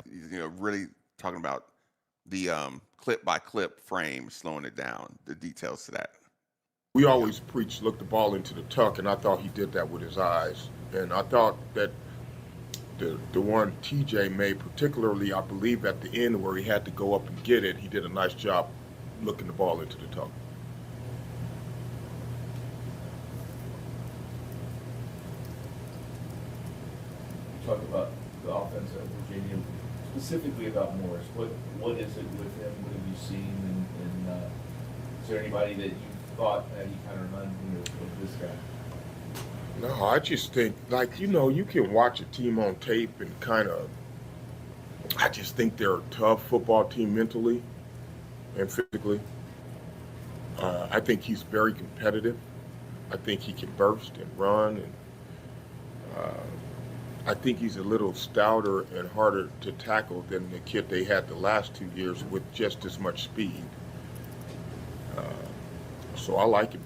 Speaker 2: really talking about the clip by clip frame, slowing it down, the details to that.
Speaker 16: We always preach, look the ball into the tuck, and I thought he did that with his eyes. And I thought that the one TJ made, particularly, I believe, at the end where he had to go up and get it, he did a nice job looking the ball into the tuck.
Speaker 15: You talked about the offense at Virginia, specifically about Morris. What is it with him? What have you seen? And is there anybody that you thought that he kind of reminds me of this guy?
Speaker 16: No, I just think, you can watch a team on tape and I just think they're a tough football team mentally and physically. I think he's very competitive. I think he can burst and run, and I think he's a little stouter and harder to tackle than the kid they had the last 2 years with just as much speed. So I like him.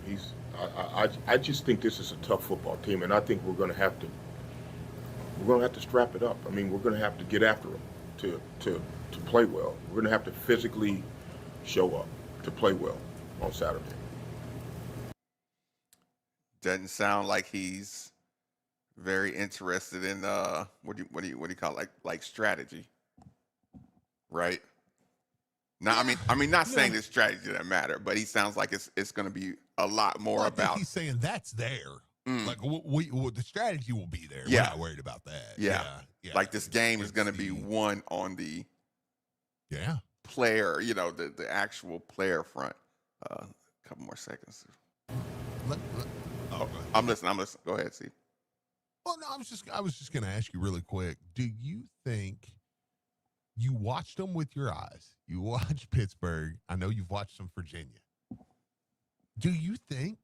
Speaker 16: I just think this is a tough football team, and I think we're going to have to strap it up. I mean, we're going to have to get after them to play well. We're going to have to physically show up to play well on Saturday.
Speaker 2: Doesn't sound like he's very interested in what do you call it? Like strategy, right? Now, I mean, not saying that strategy doesn't matter, but he sounds like it's going to be a lot more about.
Speaker 1: I think he's saying that's there. Like the strategy will be there.
Speaker 2: Yeah.
Speaker 1: We're not worried about that.
Speaker 2: Yeah. Like this game is going to be won on the player, the actual player front. A couple more seconds. I'm listening. Go ahead, Steve.
Speaker 1: Well, no, I was just going to ask you really quick. Do you think you watched them with your eyes? You watched Pittsburgh. I know you've watched them Virginia. Do you think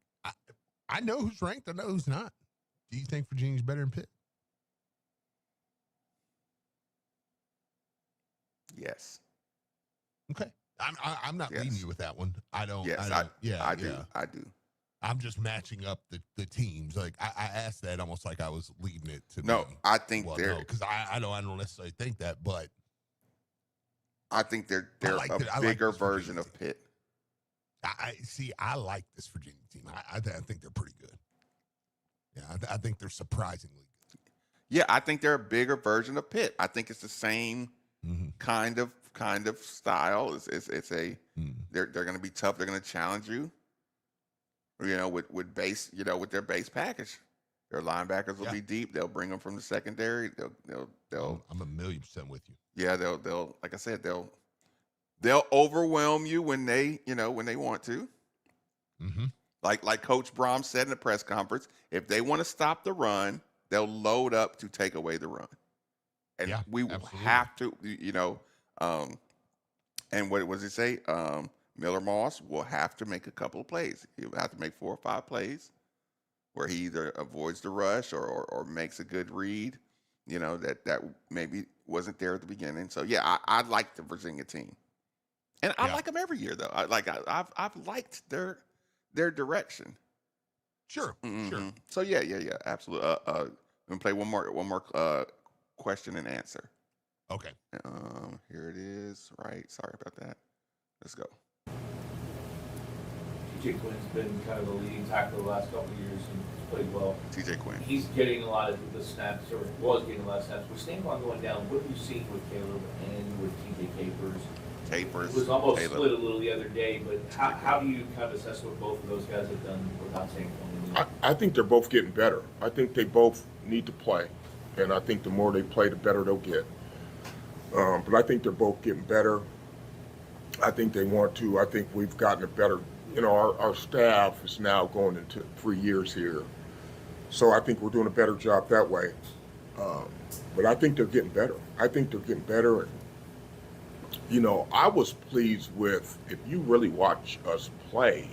Speaker 1: I know who's ranked? I know who's not. Do you think Virginia's better than Pitt?
Speaker 2: Yes.
Speaker 1: Okay. I'm not leading you with that one. I don't.
Speaker 2: Yes,
Speaker 1: I
Speaker 2: do.
Speaker 1: I'm just matching up the teams. Like I asked that almost like I was leading it to.
Speaker 2: No, I think they're
Speaker 1: because I don't necessarily think that, but
Speaker 2: I think they're a bigger version of Pitt.
Speaker 1: I like this Virginia team. I think they're pretty good. Yeah, I think they're surprisingly good.
Speaker 2: Yeah, I think they're a bigger version of Pitt. I think it's the same kind of style. It's they're going to be tough. They're going to challenge you. With base, with their base package. Their linebackers will be deep. They'll bring them from the secondary. They'll.
Speaker 1: I'm 1,000,000% with you.
Speaker 2: Yeah, they'll like I said, they'll overwhelm you when they want to.
Speaker 1: Mm-hmm.
Speaker 2: Like Coach Brom said in the press conference, if they want to stop the run, they'll load up to take away the run. And we will have to, And what does it say? Miller Moss will have to make a couple of plays. He'll have to make 4 or 5 plays where he either avoids the rush or makes a good read, that maybe wasn't there at the beginning. So, yeah, I like the Virginia team. And I like them every year, though. I've liked their direction.
Speaker 1: Sure, sure.
Speaker 2: So, yeah, absolutely. We're going to play one more question and answer.
Speaker 1: Okay.
Speaker 2: Here it is. Right. Sorry about that. Let's go.
Speaker 15: TJ Quinn's been kind of the leading tackler the last couple of years and he's played well.
Speaker 2: TJ Quinn.
Speaker 15: He's getting a lot of the snaps, or was getting a lot of snaps. With Stanquan going down, what have you seen with Caleb and with TJ Capers?
Speaker 2: Capers.
Speaker 15: It was almost
Speaker 2: Caleb.
Speaker 15: split a little the other day, but how do you kind of assess what both of those guys have done without Stanquan?
Speaker 16: I think they're both getting better. I think they both need to play. And I think the more they play, the better they'll get. But I think they're both getting better. I think they want to. I think we've gotten a better, our staff is now going into 3 years here. So I think we're doing a better job that way. But I think they're getting better. And, I was pleased with, if you really watch us play,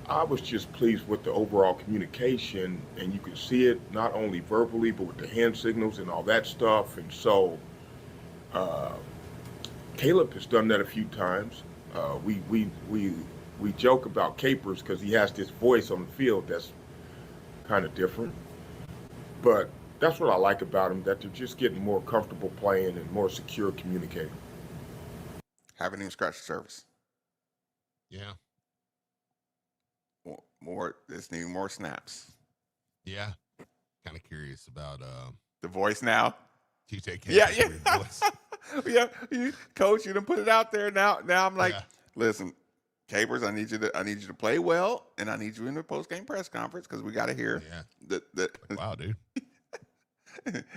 Speaker 16: I was just pleased with the overall communication, and you can see it not only verbally, but with the hand signals and all that stuff. And so Caleb has done that a few times. We joke about Capers because he has this voice on the field that's kind of different. But that's what I like about him, that they're just getting more comfortable playing and more secure communicating.
Speaker 2: Haven't even scratched the surface.
Speaker 1: Yeah.
Speaker 2: Just need more snaps.
Speaker 1: Yeah. Kind of curious about
Speaker 2: the voice now.
Speaker 1: TJ Capers.
Speaker 2: Yeah. Yeah. Coach, you done put it out there. Now I'm like, listen, Capers, I need you to play well, and I need you in the post game press conference because we got to hear.
Speaker 1: Yeah. Wow, dude.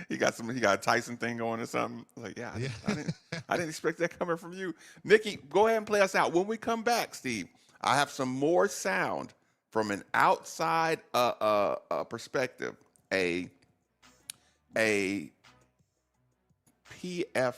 Speaker 2: he got a Tyson thing going or something. Like, I didn't expect that coming from you. Nikki, go ahead and play us out. When we come back, Steve, I have some more sound from an outside perspective. A PF.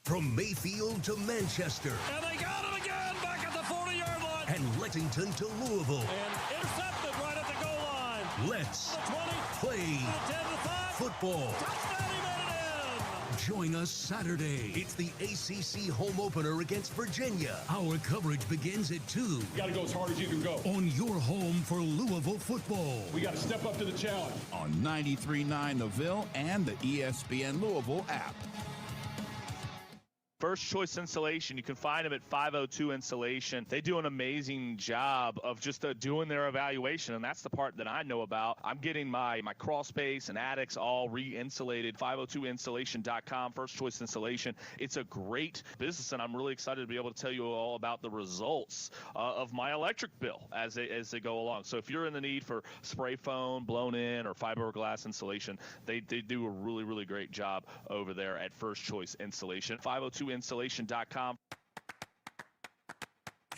Speaker 19: From Mayfield to Manchester.
Speaker 20: And they got him again back at the 40-yard line.
Speaker 19: And Lexington to Louisville.
Speaker 20: And intercepted right at the goal line.
Speaker 19: Let's
Speaker 20: the 20,
Speaker 19: play
Speaker 20: the 10, the 5.
Speaker 19: Football.
Speaker 20: Touchdown, he made it in.
Speaker 19: Join us Saturday. It's the ACC home opener against Virginia. Our coverage begins at 2.
Speaker 9: You got to go as hard as you can go.
Speaker 19: On your home for Louisville football.
Speaker 9: We got to step up to the challenge.
Speaker 13: On 93.9 The Ville and the ESPN Louisville app.
Speaker 11: First Choice Insulation. You can find them at 502 Insulation. They do an amazing job of just doing their evaluation, and that's the part that I know about. I'm getting my crawl space and attics all re-insulated. 502insulation.com, First Choice Insulation. It's a great business, and I'm really excited to be able to tell you all about the results of my electric bill as they go along. So if you're in the need for spray foam, blown in, or fiberglass insulation, they do a really, really great job over there at First Choice Insulation. 502insulation.com.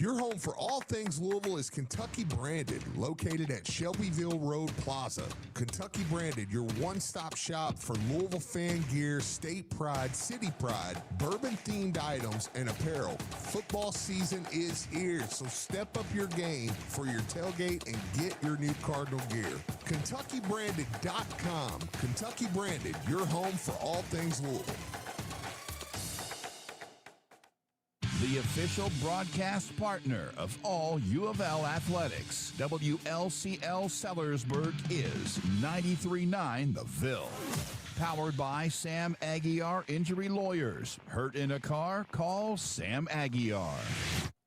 Speaker 1: Your home for all things Louisville is Kentucky Branded, located at Shelbyville Road Plaza. Kentucky Branded, your one-stop shop for Louisville fan gear, state pride, city pride, bourbon-themed items, and apparel. Football season is here, so step up your game for your tailgate and get your new Cardinal gear. KentuckyBranded.com. Kentucky Branded, your home for all things Louisville.
Speaker 13: The official broadcast partner of all U of L athletics, WLCL Sellersburg, is 93.9 The Ville. Powered by Sam Aguiar Injury Lawyers. Hurt in a car? Call Sam Aguiar.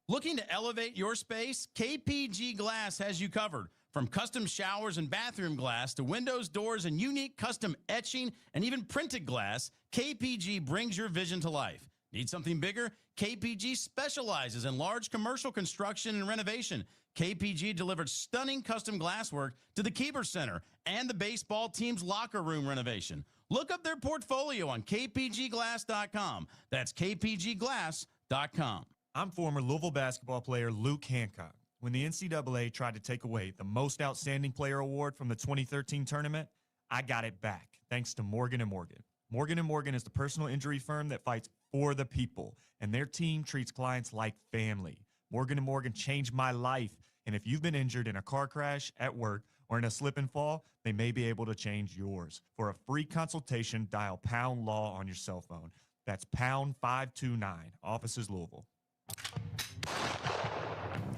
Speaker 21: Looking to elevate your space? KPG Glass has you covered. From custom showers and bathroom glass to windows, doors, and unique custom etching and even printed glass, KPG brings your vision to life. Need something bigger? KPG specializes in large commercial construction and renovation. KPG delivered stunning custom glasswork to the Keeper Center and the baseball team's locker room renovation. Look up their portfolio on kpgglass.com. That's kpgglass.com.
Speaker 22: I'm former Louisville basketball player Luke Hancock. When the NCAA tried to take away the Most Outstanding Player Award from the 2013 tournament, I got it back, thanks to Morgan & Morgan. Morgan & Morgan is the personal injury firm that fights for the people, and their team treats clients like family. Morgan & Morgan changed my life, and if you've been injured in a car crash, at work, or in a slip and fall, they may be able to change yours. For a free consultation, dial # law on your cell phone. That's #529, offices Louisville.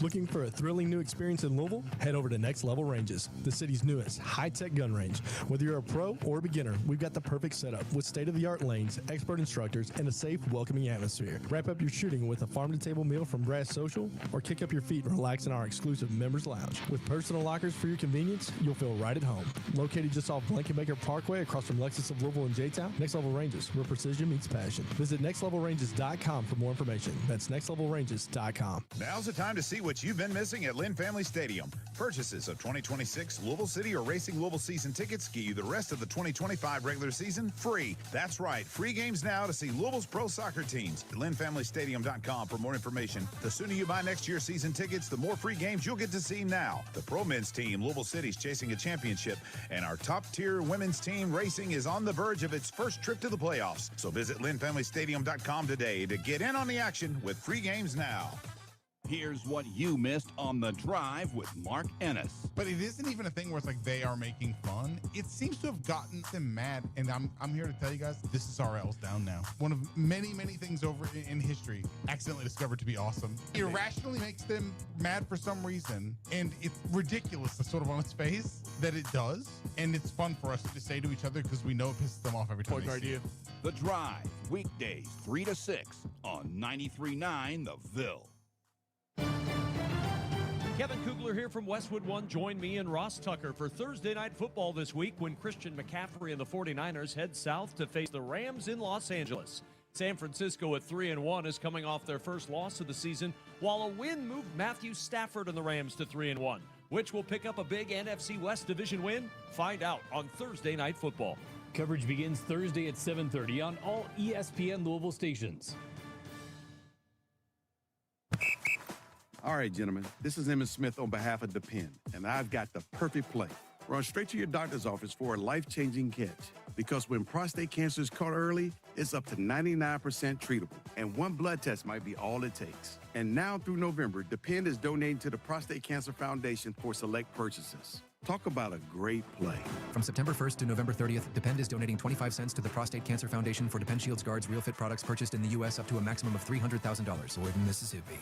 Speaker 23: Looking for a thrilling new experience in Louisville? Head over to Next Level Ranges, the city's newest high-tech gun range. Whether you're a pro or a beginner, we've got the perfect setup with state-of-the-art lanes, expert instructors, and a safe, welcoming atmosphere. Wrap up your shooting with a farm-to-table meal from Grass Social, or kick up your feet and relax in our exclusive members lounge. With personal lockers for your convenience, you'll feel right at home. Located just off Blankenbaker Parkway across from Lexus of Louisville and J-Town, Next Level Ranges, where precision meets passion. Visit nextlevelranges.com for more information. That's nextlevelranges.com.
Speaker 24: Now's the time to see what you've been missing at Lynn Family Stadium. Purchases of 2026 Louisville City or Racing Louisville season tickets get you the rest of the 2025 regular season free. That's right, free games now to see Louisville's pro soccer teams. LynnFamilyStadium.com for more information. The sooner you buy next year's season tickets, the more free games you'll get to see now. The pro men's team, Louisville City's chasing a championship, and our top-tier women's team, Racing, is on the verge of its first trip to the playoffs. So visit LynnFamilyStadium.com today to get in on the action with free games now.
Speaker 13: Here's what you missed on The Drive with Mark Ennis.
Speaker 25: But it isn't even a thing where it's like they are making fun. It seems to have gotten them mad, and I'm here to tell you guys, this is RL's down now. One of many, many things over in history accidentally discovered to be awesome. Irrationally makes them mad for some reason, and it's ridiculous sort of on its face that it does, and it's fun for us to say to each other because we know it pisses them off every time they see it.
Speaker 13: The Drive, weekdays 3 to 6 on 93.9 The Ville.
Speaker 20: Kevin Kugler here from Westwood One. Join me and Ross Tucker for Thursday Night Football this week when Christian McCaffrey and the 49ers head south to face the Rams in Los Angeles. San Francisco at 3-1 is coming off their first loss of the season, while a win moved Matthew Stafford and the Rams to 3-1. Which will pick up a big NFC West division win? Find out on Thursday Night Football.
Speaker 8: Coverage begins Thursday at 7:30 on all ESPN Louisville stations.
Speaker 26: All right, gentlemen, this is Emmett Smith on behalf of Depend, and I've got the perfect play. Run straight to your doctor's office for a life-changing catch. Because when prostate cancer is caught early, it's up to 99% treatable, and one blood test might be all it takes. And now through November, Depend is donating to the Prostate Cancer Foundation for select purchases. Talk about a great play.
Speaker 27: From September 1st to November 30th, Depend is donating 25 cents to the Prostate Cancer Foundation for Depend Shields Guards Real Fit products purchased in the U.S. up to a maximum of $300,000 or in Mississippi.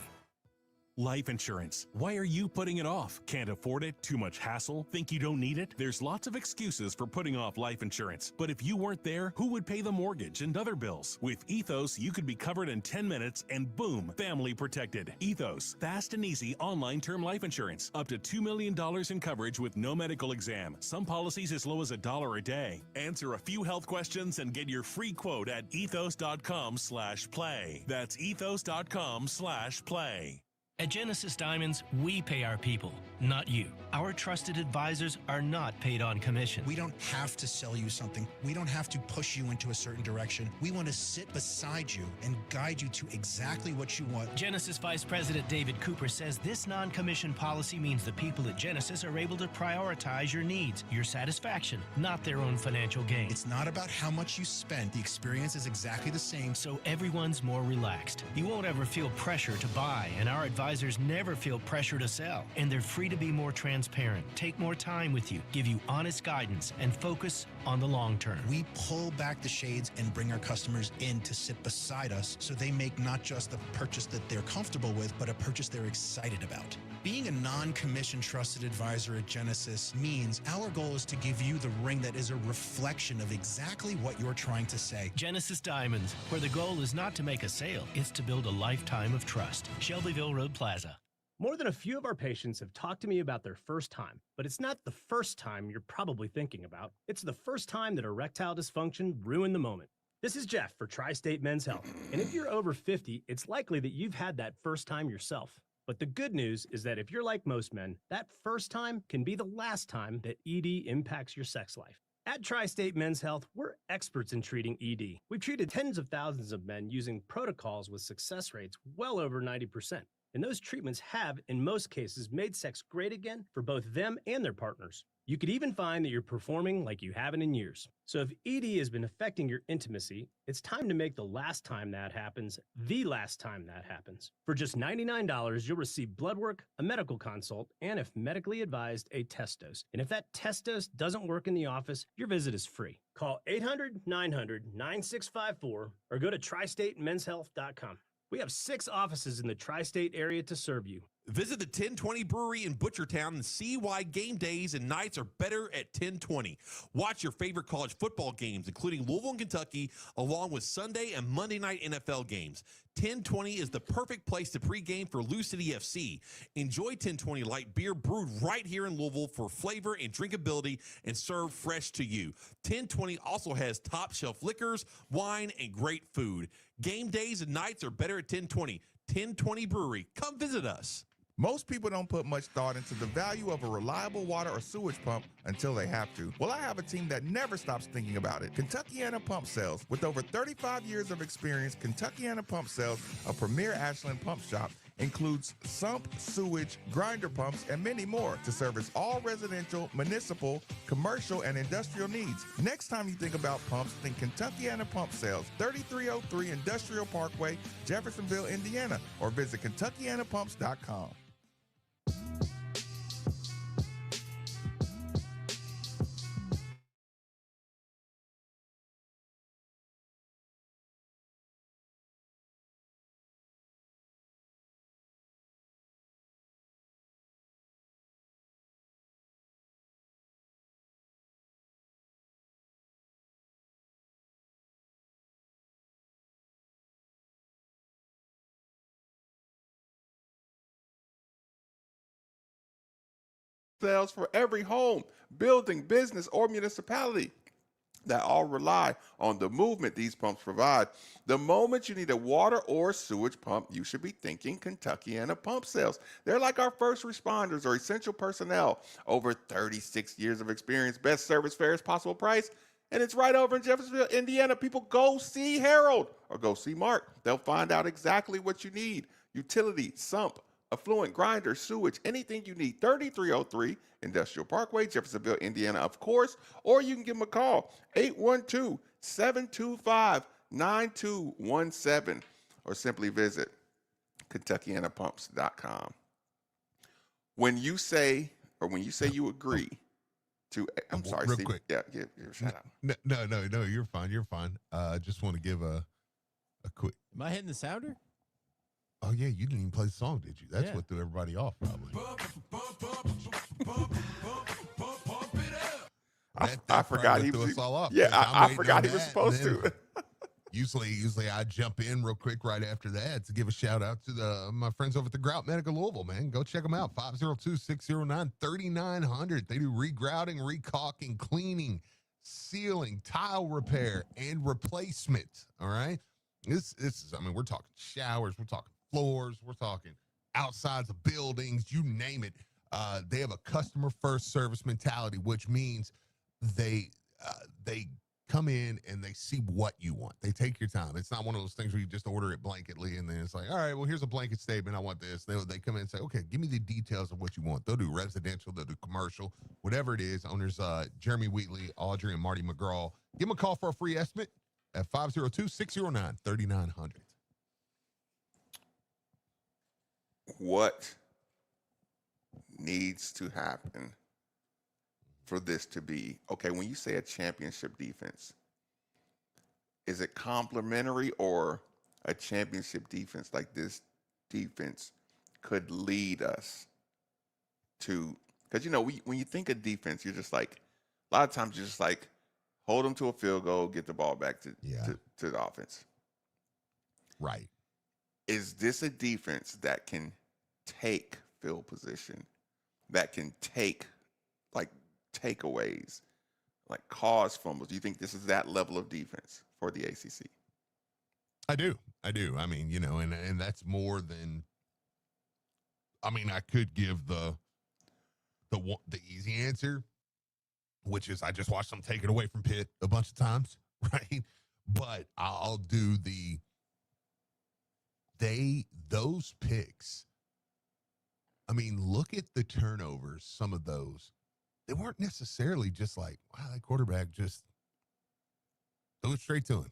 Speaker 12: Life insurance. Why are you putting it off? Can't afford it? Too much hassle? Think you don't need it? There's lots of excuses for putting off life insurance. But if you weren't there, who would pay the mortgage and other bills? With Ethos, you could be covered in 10 minutes and boom, family protected. Ethos, fast and easy online term life insurance. Up to $2 million in coverage with no medical exam. Some policies as low as $1 a day. Answer a few health questions and get your free quote at ethos.com/play. That's ethos.com/play.
Speaker 28: At Genesis Diamonds, we pay our people.
Speaker 3: not you. Our trusted advisors are not paid on commission.
Speaker 5: We don't have to sell you something. We don't have to push you into a certain direction. We want to sit beside you and guide you to exactly what you want.
Speaker 3: Genesis Vice President David Cooper says this non-commission policy means the people at Genesis are able to prioritize your needs, your satisfaction, not their own financial gain.
Speaker 5: It's not about how much you spend. The experience is exactly the same.
Speaker 3: So everyone's more relaxed. You won't ever feel pressure to buy, and our advisors never feel pressure to sell. And they're free to be more transparent, take more time with you, give you honest guidance, and focus on the long term.
Speaker 5: We pull back the shades and bring our customers in to sit beside us so they make not just a purchase that they're comfortable with, but a purchase they're excited about. Being a non-commissioned trusted advisor at Genesis means our goal is to give you the ring that is a reflection of exactly what you're trying to say.
Speaker 3: Genesis Diamonds, where the goal is not to make a sale, it's to build a lifetime of trust. Shelbyville Road Plaza.
Speaker 6: More than a few of our patients have talked to me about their first time, but it's not the first time you're probably thinking about. It's the first time that erectile dysfunction ruined the moment. This is Jeff for Tri-State Men's Health, and if you're over 50, it's likely that you've had that first time yourself. But the good news is that if you're like most men, that first time can be the last time that ED impacts your sex life. At Tri-State Men's Health, we're experts in treating ED. We've treated tens of thousands of men using protocols with success rates well over 90%. And those treatments have, in most cases, made sex great again for both them and their partners. You could even find that you're performing like you haven't in years. So if ED has been affecting your intimacy, it's time to make the last time that happens the last time that happens. For just $99, you'll receive blood work, a medical consult, and if medically advised, a test dose. And if that test dose doesn't work in the office, your visit is free. Call 800-900-9654 or go to tristatemenshealth.com. We have 6 offices in the tri-state area to serve you.
Speaker 7: Visit the 1020 Brewery in Butchertown and see why game days and nights are better at 1020. Watch your favorite college football games, including Louisville and Kentucky, along with Sunday and Monday night NFL games. 1020 is the perfect place to pregame for Lou City FC. Enjoy 1020 light beer brewed right here in Louisville for flavor and drinkability and served fresh to you. 1020 also has top shelf liquors, wine, and great food. Game days and nights are better at 1020. 1020 Brewery. Come visit us.
Speaker 10: Most people don't put much thought into the value of a reliable water or sewage pump until they have to. Well, I have a team that never stops thinking about it. Kentuckiana Pump Sales. With over 35 years of experience, Kentuckiana Pump Sales, a premier Ashland pump shop, includes sump, sewage, grinder pumps, and many more to service all residential, municipal, commercial, and industrial needs. Next time you think about pumps, think Kentuckiana Pump Sales, 3303 Industrial Parkway, Jeffersonville, Indiana, or visit KentuckianaPumps.com.
Speaker 2: Sales for every home, building, business, or municipality that all rely on the movement these pumps provide. The moment you need a water or sewage pump, you should be thinking Kentuckiana Pump Sales. They're like our first responders or essential personnel. Over 36 years of experience, best service, fairest possible price, and it's right over in Jeffersonville, Indiana. People, go see Harold or go see Mark. They'll find out exactly what you need. Utility, sump, affluent, grinder, sewage, anything you need. 3303 Industrial Parkway, Jeffersonville, Indiana, of course. Or you can give them a call, 812-725-9217. Or simply visit KentuckianaPumps.com. When you say you agree to, I'm sorry,
Speaker 1: real
Speaker 2: Steve.
Speaker 1: quick.
Speaker 2: Yeah, give a shout out.
Speaker 1: No, you're fine. You're fine. Just want to give a quick.
Speaker 4: Am I hitting the sounder?
Speaker 1: Oh, yeah, you didn't even play the song, did you? That's
Speaker 4: Yeah.
Speaker 1: what threw everybody off, probably.
Speaker 2: I forgot he
Speaker 1: threw
Speaker 2: was.
Speaker 1: us all off.
Speaker 2: Yeah, I forgot he was
Speaker 1: that,
Speaker 2: supposed
Speaker 1: and then
Speaker 2: to.
Speaker 1: Usually I jump in real quick right after that to give a shout out to my friends over at the Grout Medical Louisville, man. Go check them out. 502-609-3900. They do regrouting, recaulking, cleaning, sealing, tile repair, and replacement. All right. This is, I mean, we're talking showers, we're talking floors, we're talking outsides of buildings, you name it. They have a customer-first service mentality, which means they come in and they see what you want. They take your time. It's not one of those things where you just order it blanketly and then it's like, all right, well, here's a blanket statement. I want this. They come in and say, okay, give me the details of what you want. They'll do residential, they'll do commercial, whatever it is. Owners Jeremy Wheatley, Audrey, and Marty McGraw. Give them a call for a free estimate at 502-609-3900.
Speaker 2: What needs to happen for this to be okay? When you say a championship defense, is it complementary or a championship defense like this defense could lead us to? Because when you think of defense, you're just like, a lot of times you're just like, hold them to a field goal, get the ball back to the offense.
Speaker 1: Right.
Speaker 2: Is this a defense that can take field position, that can take like takeaways, like cause fumbles? Do you think this is that level of defense for the ACC?
Speaker 1: I do. I mean, and that's more than. I mean, I could give the easy answer, which is I just watched them take it away from Pitt a bunch of times, right? But I'll do those picks. I mean, look at the turnovers. Some of those, they weren't necessarily just like, wow, that quarterback just threw it straight to him.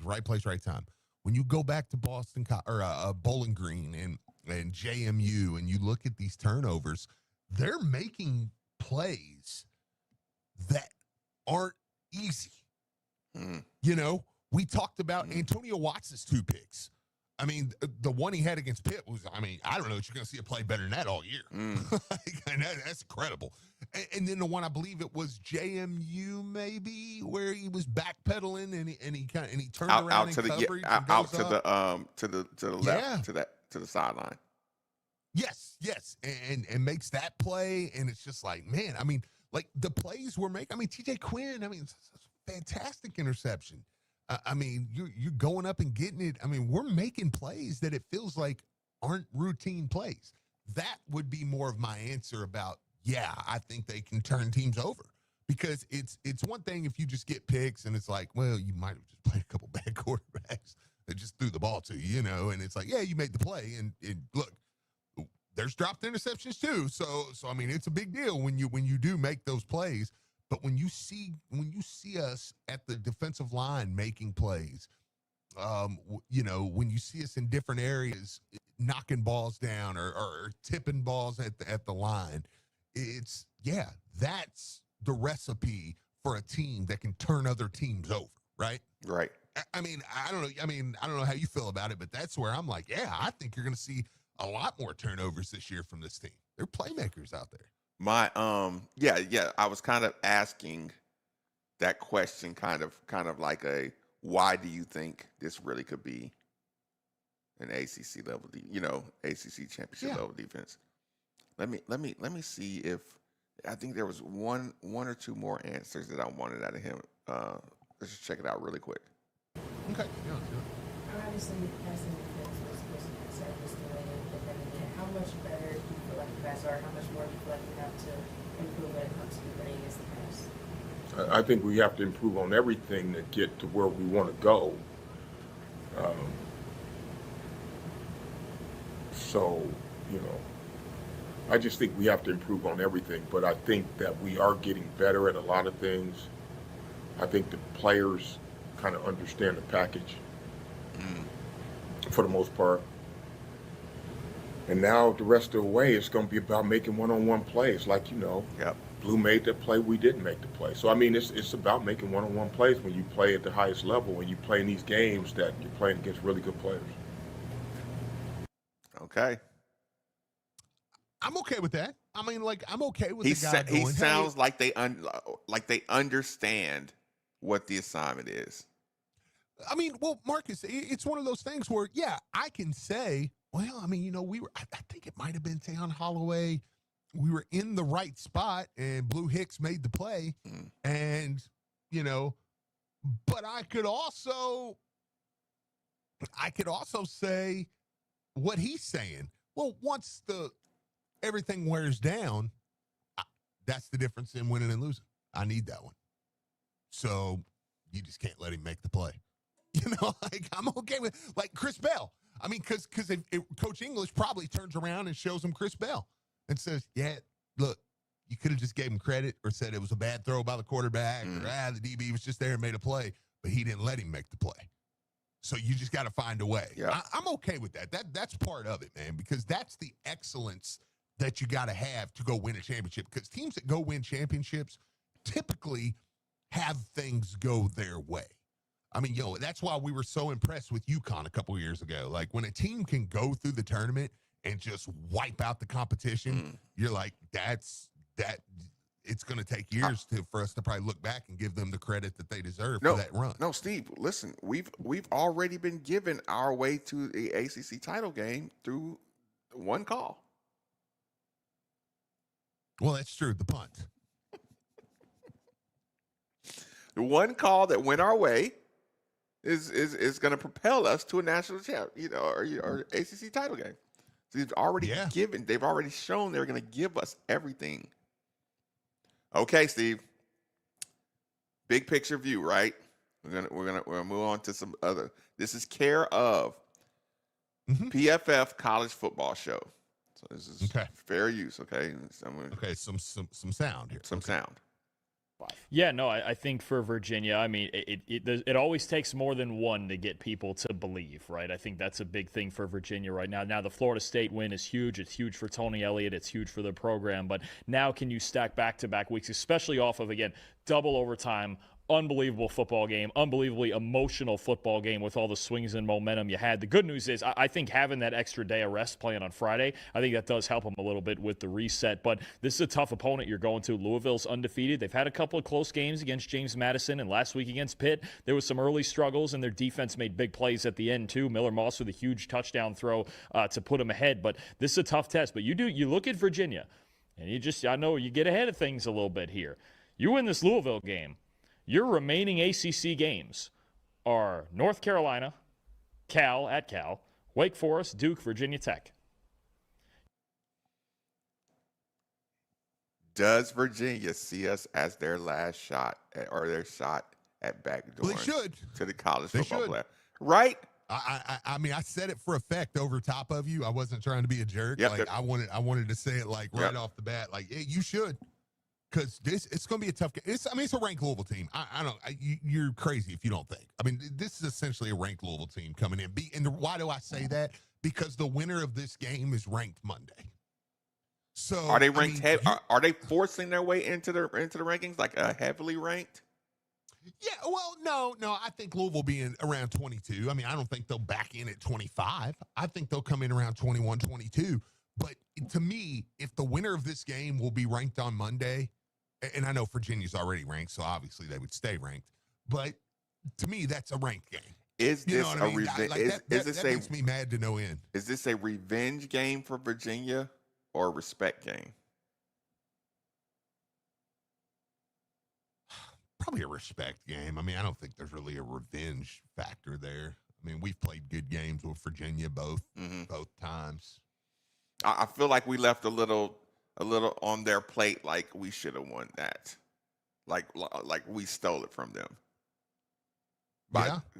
Speaker 1: Right place, right time. When you go back to Bowling Green and JMU, and you look at these turnovers, they're making plays that aren't easy. We talked about Antonio Watts' 2 picks. I mean, the one he had against Pitt was, I don't know that you're going to see a play better than that all year. That's incredible. And then the one, I believe it was JMU maybe, where he was backpedaling and he turned around in coverage
Speaker 2: out to the left, to the sideline.
Speaker 1: Yes, and makes that play, and it's just like, man, I mean, like the plays we're making. I mean, TJ Quinn, it's a fantastic interception. I mean, you're going up and getting it. I mean, we're making plays that it feels like aren't routine plays. That would be more of my answer about, yeah, I think they can turn teams over. Because it's one thing if you just get picks and it's like, well, you might have just played a couple bad quarterbacks that just threw the ball to you, and it's like, yeah, you made the play. And look, there's dropped interceptions too. So I mean, it's a big deal when you do make those plays. But when you see us at the defensive line making plays, when you see us in different areas knocking balls down or tipping balls at the line, that's the recipe for a team that can turn other teams over, right?
Speaker 2: Right.
Speaker 1: I mean, I don't know. I don't know how you feel about it, but that's where I'm like, yeah, I think you're going to see a lot more turnovers this year from this team. They're playmakers out there.
Speaker 2: I was kind of asking that question, kind of like why do you think this really could be an ACC level, ACC championship level defense? Let me see if I think there was one or two more answers that I wanted out of him. Let's just check it out really quick.
Speaker 1: Okay.
Speaker 9: Obviously, passing defense was supposed to be service related, but then again, how much better do you feel like you guys are? How much more do you feel like you have to improve when it comes to running against the pass?
Speaker 14: I think we have to improve on everything to get to where we want to go. I just think we have to improve on everything, but I think that we are getting better at a lot of things. I think the players kind of understand the package for the most part. And now the rest of the way, it's going to be about making one-on-one plays. Like, Blue made the play, we didn't make the play. So, I mean, it's about making one-on-one plays when you play at the highest level, when you play in these games that you're playing against really good players.
Speaker 2: Okay.
Speaker 1: I'm okay with that. I mean, like, I'm okay with
Speaker 2: He sounds like they understand what the assignment is.
Speaker 1: I mean, well, Marcus, it's one of those things where, yeah, I can say, well, I mean, I think it might have been Tayon Holloway. We were in the right spot and Blue Hicks made the play. And, but I could also say what he's saying. Well, once the everything wears down, that's the difference in winning and losing. I need that one. So you just can't let him make the play. You know, like I'm okay with like Chris Bell. I mean, because Coach English probably turns around and shows him Chris Bell and says, yeah, look, you could have just gave him credit or said it was a bad throw by the quarterback or the DB was just there and made a play, but he didn't let him make the play. So you just got to find a way.
Speaker 2: Yeah.
Speaker 1: I'm okay with that. That's part of it, man, because that's the excellence that you got to have to go win a championship. Because teams that go win championships typically have things go their way. I mean, that's why we were so impressed with UConn a couple years ago. Like when a team can go through the tournament and just wipe out the competition, you're like, it's going to take years for us to probably look back and give them the credit that they deserve for that run.
Speaker 2: No, Steve, listen, we've already been given our way to the ACC title game through one call.
Speaker 1: Well, that's true. The punt.
Speaker 2: The one call that went our way is going to propel us to a national champ, or ACC title game. So they've already shown they're going to give us everything. Okay, Steve. Big picture view, right? We're gonna move on to some other. This is care of PFF College Football Show. So this is fair use, okay?
Speaker 1: Some sound here.
Speaker 2: Some sound.
Speaker 11: Yeah, no, I think for Virginia, I mean, it always takes more than one to get people to believe, right? I think that's a big thing for Virginia right now. Now, the Florida State win is huge. It's huge for Tony Elliott. It's huge for the program. But now can you stack back-to-back weeks, especially off of, again, double overtime, unbelievable football game, unbelievably emotional football game with all the swings and momentum you had. The good news is I think having that extra day of rest playing on Friday, I think that does help them a little bit with the reset. But this is a tough opponent you're going to. Louisville's undefeated. They've had a couple of close games against James Madison, and last week against Pitt, there was some early struggles, and their defense made big plays at the end too. Miller Moss with a huge touchdown throw to put them ahead. But this is a tough test. But you look at Virginia, and I know you get ahead of things a little bit here. You win this Louisville game. Your remaining ACC games are North Carolina, Cal, Wake Forest, Duke, Virginia Tech.
Speaker 2: Does Virginia see us as their last shot or their shot at backdoor?
Speaker 1: Well, they should.
Speaker 2: To the college football player. Right?
Speaker 1: I mean, I said it for effect over top of you. I wasn't trying to be a jerk.
Speaker 2: Yep.
Speaker 1: I wanted to say it right off the bat. Like, hey, you should. Because it's going to be a tough game. It's a ranked Louisville team. You're crazy if you don't think. I mean, this is essentially a ranked Louisville team coming in. And why do I say that? Because the winner of this game is ranked Monday. So
Speaker 2: are they ranked? Are they forcing their way into the rankings like heavily ranked?
Speaker 1: Yeah. Well, no. I think Louisville being around 22. I mean, I don't think they'll back in at 25. I think they'll come in around 21, 22. But to me, if the winner of this game will be ranked on Monday. And I know Virginia's already ranked, so obviously they would stay ranked. But to me, that's a ranked game.
Speaker 2: Is this a revenge?
Speaker 1: That makes me mad to no end.
Speaker 2: Is this a revenge game for Virginia or a respect game?
Speaker 1: Probably a respect game. I mean, I don't think there's really a revenge factor there. I mean, we've played good games with Virginia both times.
Speaker 2: I feel like we left a little on their plate, like we should have won that, like we stole it from them.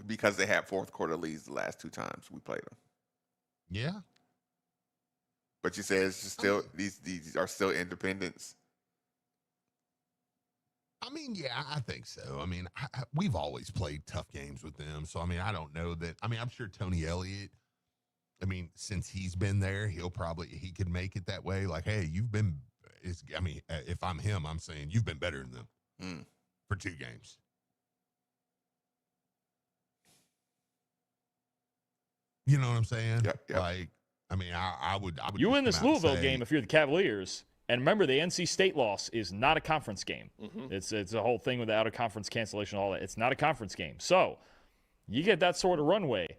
Speaker 2: Because they had fourth quarter leads the last two times we played them.
Speaker 1: Yeah,
Speaker 2: but you say it's just still these are still independents.
Speaker 1: I mean, yeah, I think so. I mean, we've always played tough games with them, so I mean, I don't know that. I mean, I'm sure Tony Elliott. I mean, since he's been there, he could make it that way. Like, hey, if I'm him, I'm saying you've been better than them for 2 games. You know what I'm saying?
Speaker 2: Yep.
Speaker 1: Like, I mean, I would.
Speaker 11: You win this Louisville game if you're the Cavaliers. And remember, the NC State loss is not a conference game. It's a whole thing with the out-of-conference cancellation, all that. It's not a conference game. So you get that sort of runway.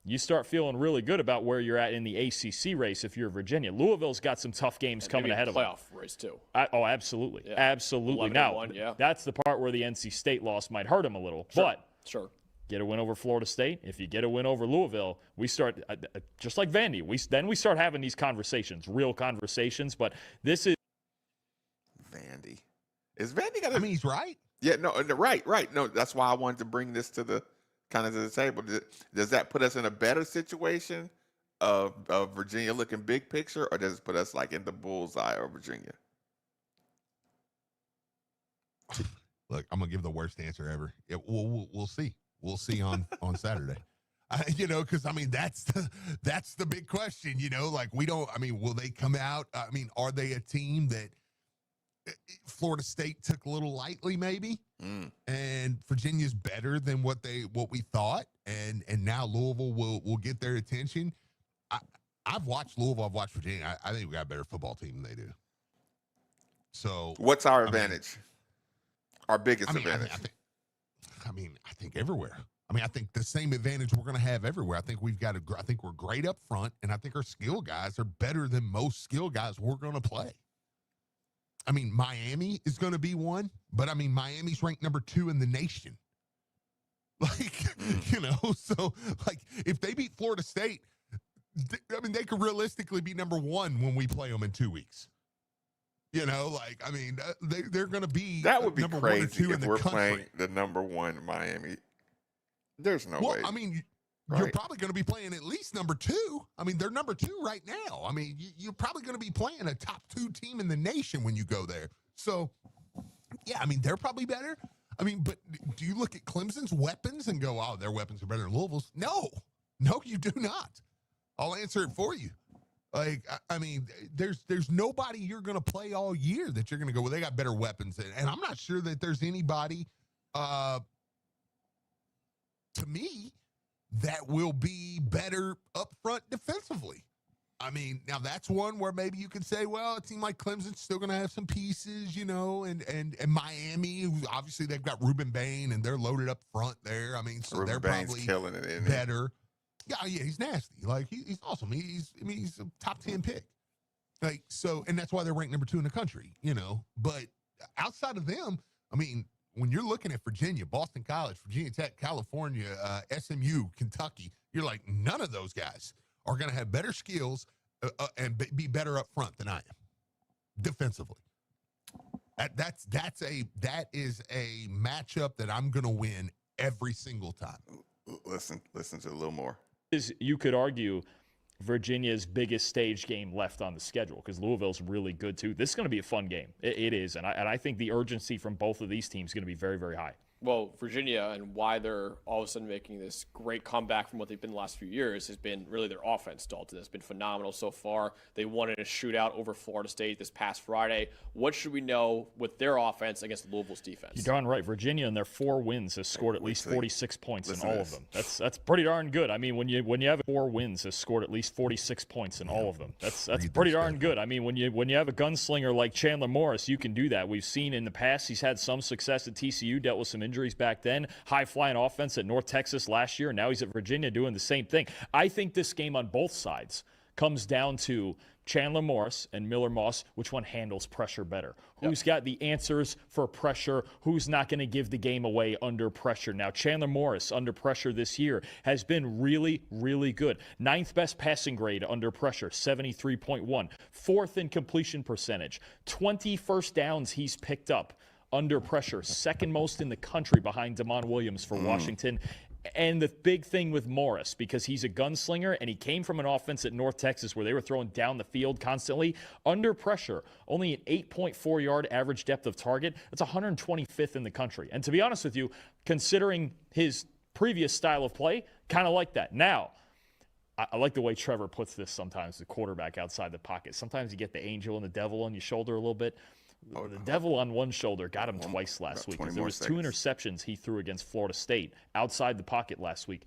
Speaker 11: You start feeling really good about where you're at in the ACC race if you're Virginia. Louisville's got some tough games coming ahead of them.
Speaker 15: Playoff race, too.
Speaker 11: Absolutely. Yeah. Absolutely. Now, that's the part where the NC State loss might hurt them a little.
Speaker 15: Sure.
Speaker 11: But get a win over Florida State, if you get a win over Louisville, we start just like Vandy. We start having these conversations, real conversations. But this is
Speaker 2: Vandy. Is Vandy got?
Speaker 1: I mean, he's right.
Speaker 2: Yeah, no, right. No, that's why I wanted to bring this to the table. Does that put us in a better situation of Virginia looking big picture, or does it put us like in the bullseye of Virginia?
Speaker 1: Look, I'm gonna give the worst answer ever. We'll see. We'll see on Saturday. Because I mean that's the big question. Like we don't. I mean, will they come out? I mean, are they a team that Florida State took a little lightly, maybe, and Virginia's better than what we thought, and now Louisville will get their attention? I've watched Louisville. I've watched Virginia. I think we got a better football team than they do. So
Speaker 2: what's our advantage? Our biggest advantage.
Speaker 1: I think everywhere. I think the same advantage we're going to have everywhere. I think I think we're great up front, and I think our skill guys are better than most skill guys we're going to play. I mean, Miami is going to be one, but I mean, Miami's ranked number 2 in the nation. So like if they beat Florida State, they could realistically be number 1 when we play them in 2 weeks. They're going to be
Speaker 2: that would be
Speaker 1: number
Speaker 2: crazy
Speaker 1: 1 or 2
Speaker 2: if
Speaker 1: in the
Speaker 2: we're
Speaker 1: country.
Speaker 2: playing the number 1 Miami. There's no way.
Speaker 1: I mean, you're probably going to be playing at least number 2. I mean, they're number 2 right now. I mean, you're probably going to be playing a top 2 team in the nation when you go there. So, yeah, I mean, they're probably better. I mean, but do you look at Clemson's weapons and go, oh, their weapons are better than Louisville's? No, you do not. I'll answer it for you. Like, I mean, there's nobody you're going to play all year that you're going to go, well, they got better weapons. And I'm not sure that there's anybody, to me, that will be better up front defensively. I mean, now that's one where maybe you could say, well, it seems like Clemson's still going to have some pieces, and Miami, obviously they've got Ruben Bain and they're loaded up front there. I mean, so
Speaker 2: Ruben
Speaker 1: they're
Speaker 2: Bain's
Speaker 1: probably
Speaker 2: killing it, isn't he?
Speaker 1: better. Yeah, he's nasty. Like he's awesome. He's a top 10 pick. Like, so, and that's why they're ranked number 2 in the country, but outside of them, I mean, when you're looking at Virginia, Boston College, Virginia Tech, California, SMU, Kentucky, you're like, none of those guys are going to have better skills and be better up front than I am defensively. That is a matchup that I'm going to win every single time.
Speaker 2: Listen to a little more.
Speaker 11: You could argue Virginia's biggest stage game left on the schedule because Louisville's really good too. This is going to be a fun game. It is, and I think the urgency from both of these teams is going to be very, very high.
Speaker 15: Well, Virginia and why they're all of a sudden making this great comeback from what they've been the last few years has been really their offense, Dalton. It's been phenomenal so far. They won in a shootout over Florida State this past Friday. What should we know with their offense against Louisville's defense?
Speaker 11: You're darn right. Virginia in their 4 wins has scored at least 46 points in all of them. That's pretty darn good. I mean, when you have 4 wins has scored at least 46 points in all of them. That's pretty darn good. I mean, when you have a gunslinger like Chandler Morris, you can do that. We've seen in the past he's had some success at TCU, dealt with some injuries back then, high-flying offense at North Texas last year, and now he's at Virginia doing the same thing. I think this game on both sides comes down to Chandler Morris and Miller Moss, which one handles pressure better? Who's got the answers for pressure? Who's not going to give the game away under pressure? Now, Chandler Morris under pressure this year has been really, really good. 9th best passing grade under pressure, 73.1. 4th in completion percentage. 20 first downs he's picked up under pressure, 2nd most in the country behind Damon Williams for Washington. And the big thing with Morris, because he's a gunslinger and he came from an offense at North Texas where they were throwing down the field constantly, under pressure, only an 8.4-yard average depth of target. That's 125th in the country. And to be honest with you, considering his previous style of play, kind of like that. Now, I like the way Trevor puts this sometimes, the quarterback outside the pocket. Sometimes you get the angel and the devil on your shoulder a little bit. The devil on one shoulder got him twice last week. There was 2 interceptions he threw against Florida State outside the pocket last week.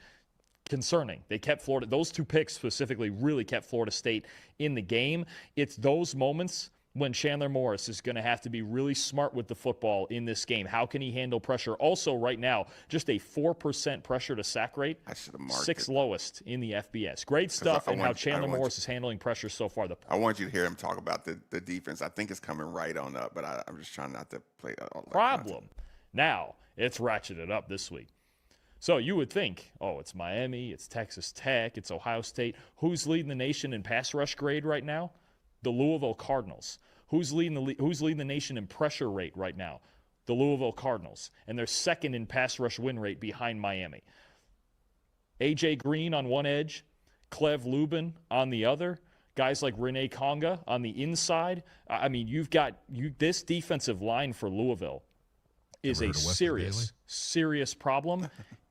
Speaker 11: Concerning. They kept Florida. Those 2 picks specifically really kept Florida State in the game. It's those moments when Chandler Morris is going to have to be really smart with the football in this game. How can he handle pressure? Also, right now, just a 4% pressure to sack rate.
Speaker 2: I should have marked
Speaker 11: 6th lowest in the FBS. Great stuff, and how Chandler Morris is handling pressure so far.
Speaker 2: I want you to hear him talk about the defense. I think it's coming right on up, but I'm just trying not to play all that
Speaker 11: problem. Now, it's ratcheted up this week. So you would think, oh, it's Miami, it's Texas Tech, it's Ohio State. Who's leading the nation in pass rush grade right now? The Louisville Cardinals. Who's leading the nation in pressure rate right now? The Louisville Cardinals. And they're second in pass rush win rate behind Miami. A.J. Green on one edge, Clev Lubin on the other, guys like Rene Conga on the inside. I mean, this defensive line for Louisville is a serious problem.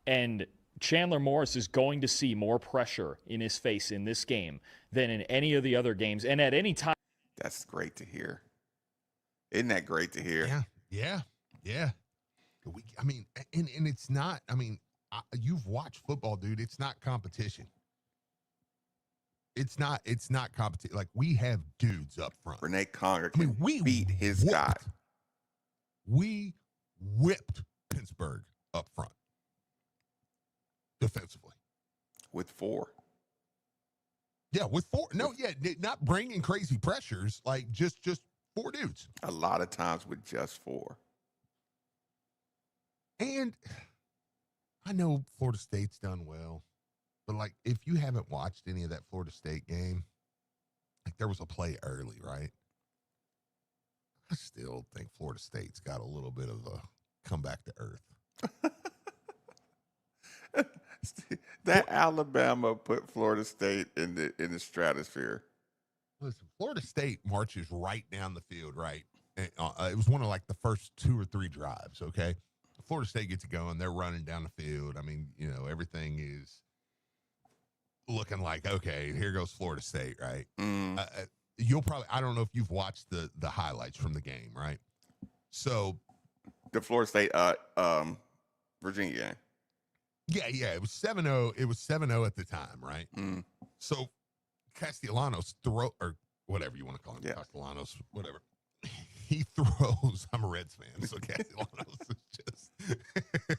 Speaker 11: And Chandler Morris is going to see more pressure in his face in this game than in any of the other games. And at any time.
Speaker 2: That's great to hear. Isn't that great to hear?
Speaker 1: Yeah. I mean, and it's not, I mean, you've watched football, dude. It's not competition. It's not competition. Like, we have dudes up front.
Speaker 2: Rene Conga can beat his guy.
Speaker 1: We whipped Pittsburgh up front defensively.
Speaker 2: With 4.
Speaker 1: Yeah, with 4. No, yeah, not bringing crazy pressures, like just 4 dudes.
Speaker 2: A lot of times with just 4.
Speaker 1: And I know Florida State's done well, but, like, if you haven't watched any of that Florida State game, like, there was a play early, right? I still think Florida State's got a little bit of a comeback to earth.
Speaker 2: That Alabama put Florida State in the stratosphere.
Speaker 1: Listen, Florida State marches right down the field, right? And, it was one of, like, the first 2 or 3 drives, okay? Florida State gets it going. They're running down the field. I mean, you know, everything is looking like, okay, here goes Florida State, right? You'll probably, I don't know if you've watched the highlights from the game, right? So
Speaker 2: the Florida State Virginia game.
Speaker 1: Yeah, it was 7-0. It was 7-0 at the time, right? So Castellanos or whatever you want to call him, Castellanos, whatever. He throws. I'm a Reds fan, so Castellanos is just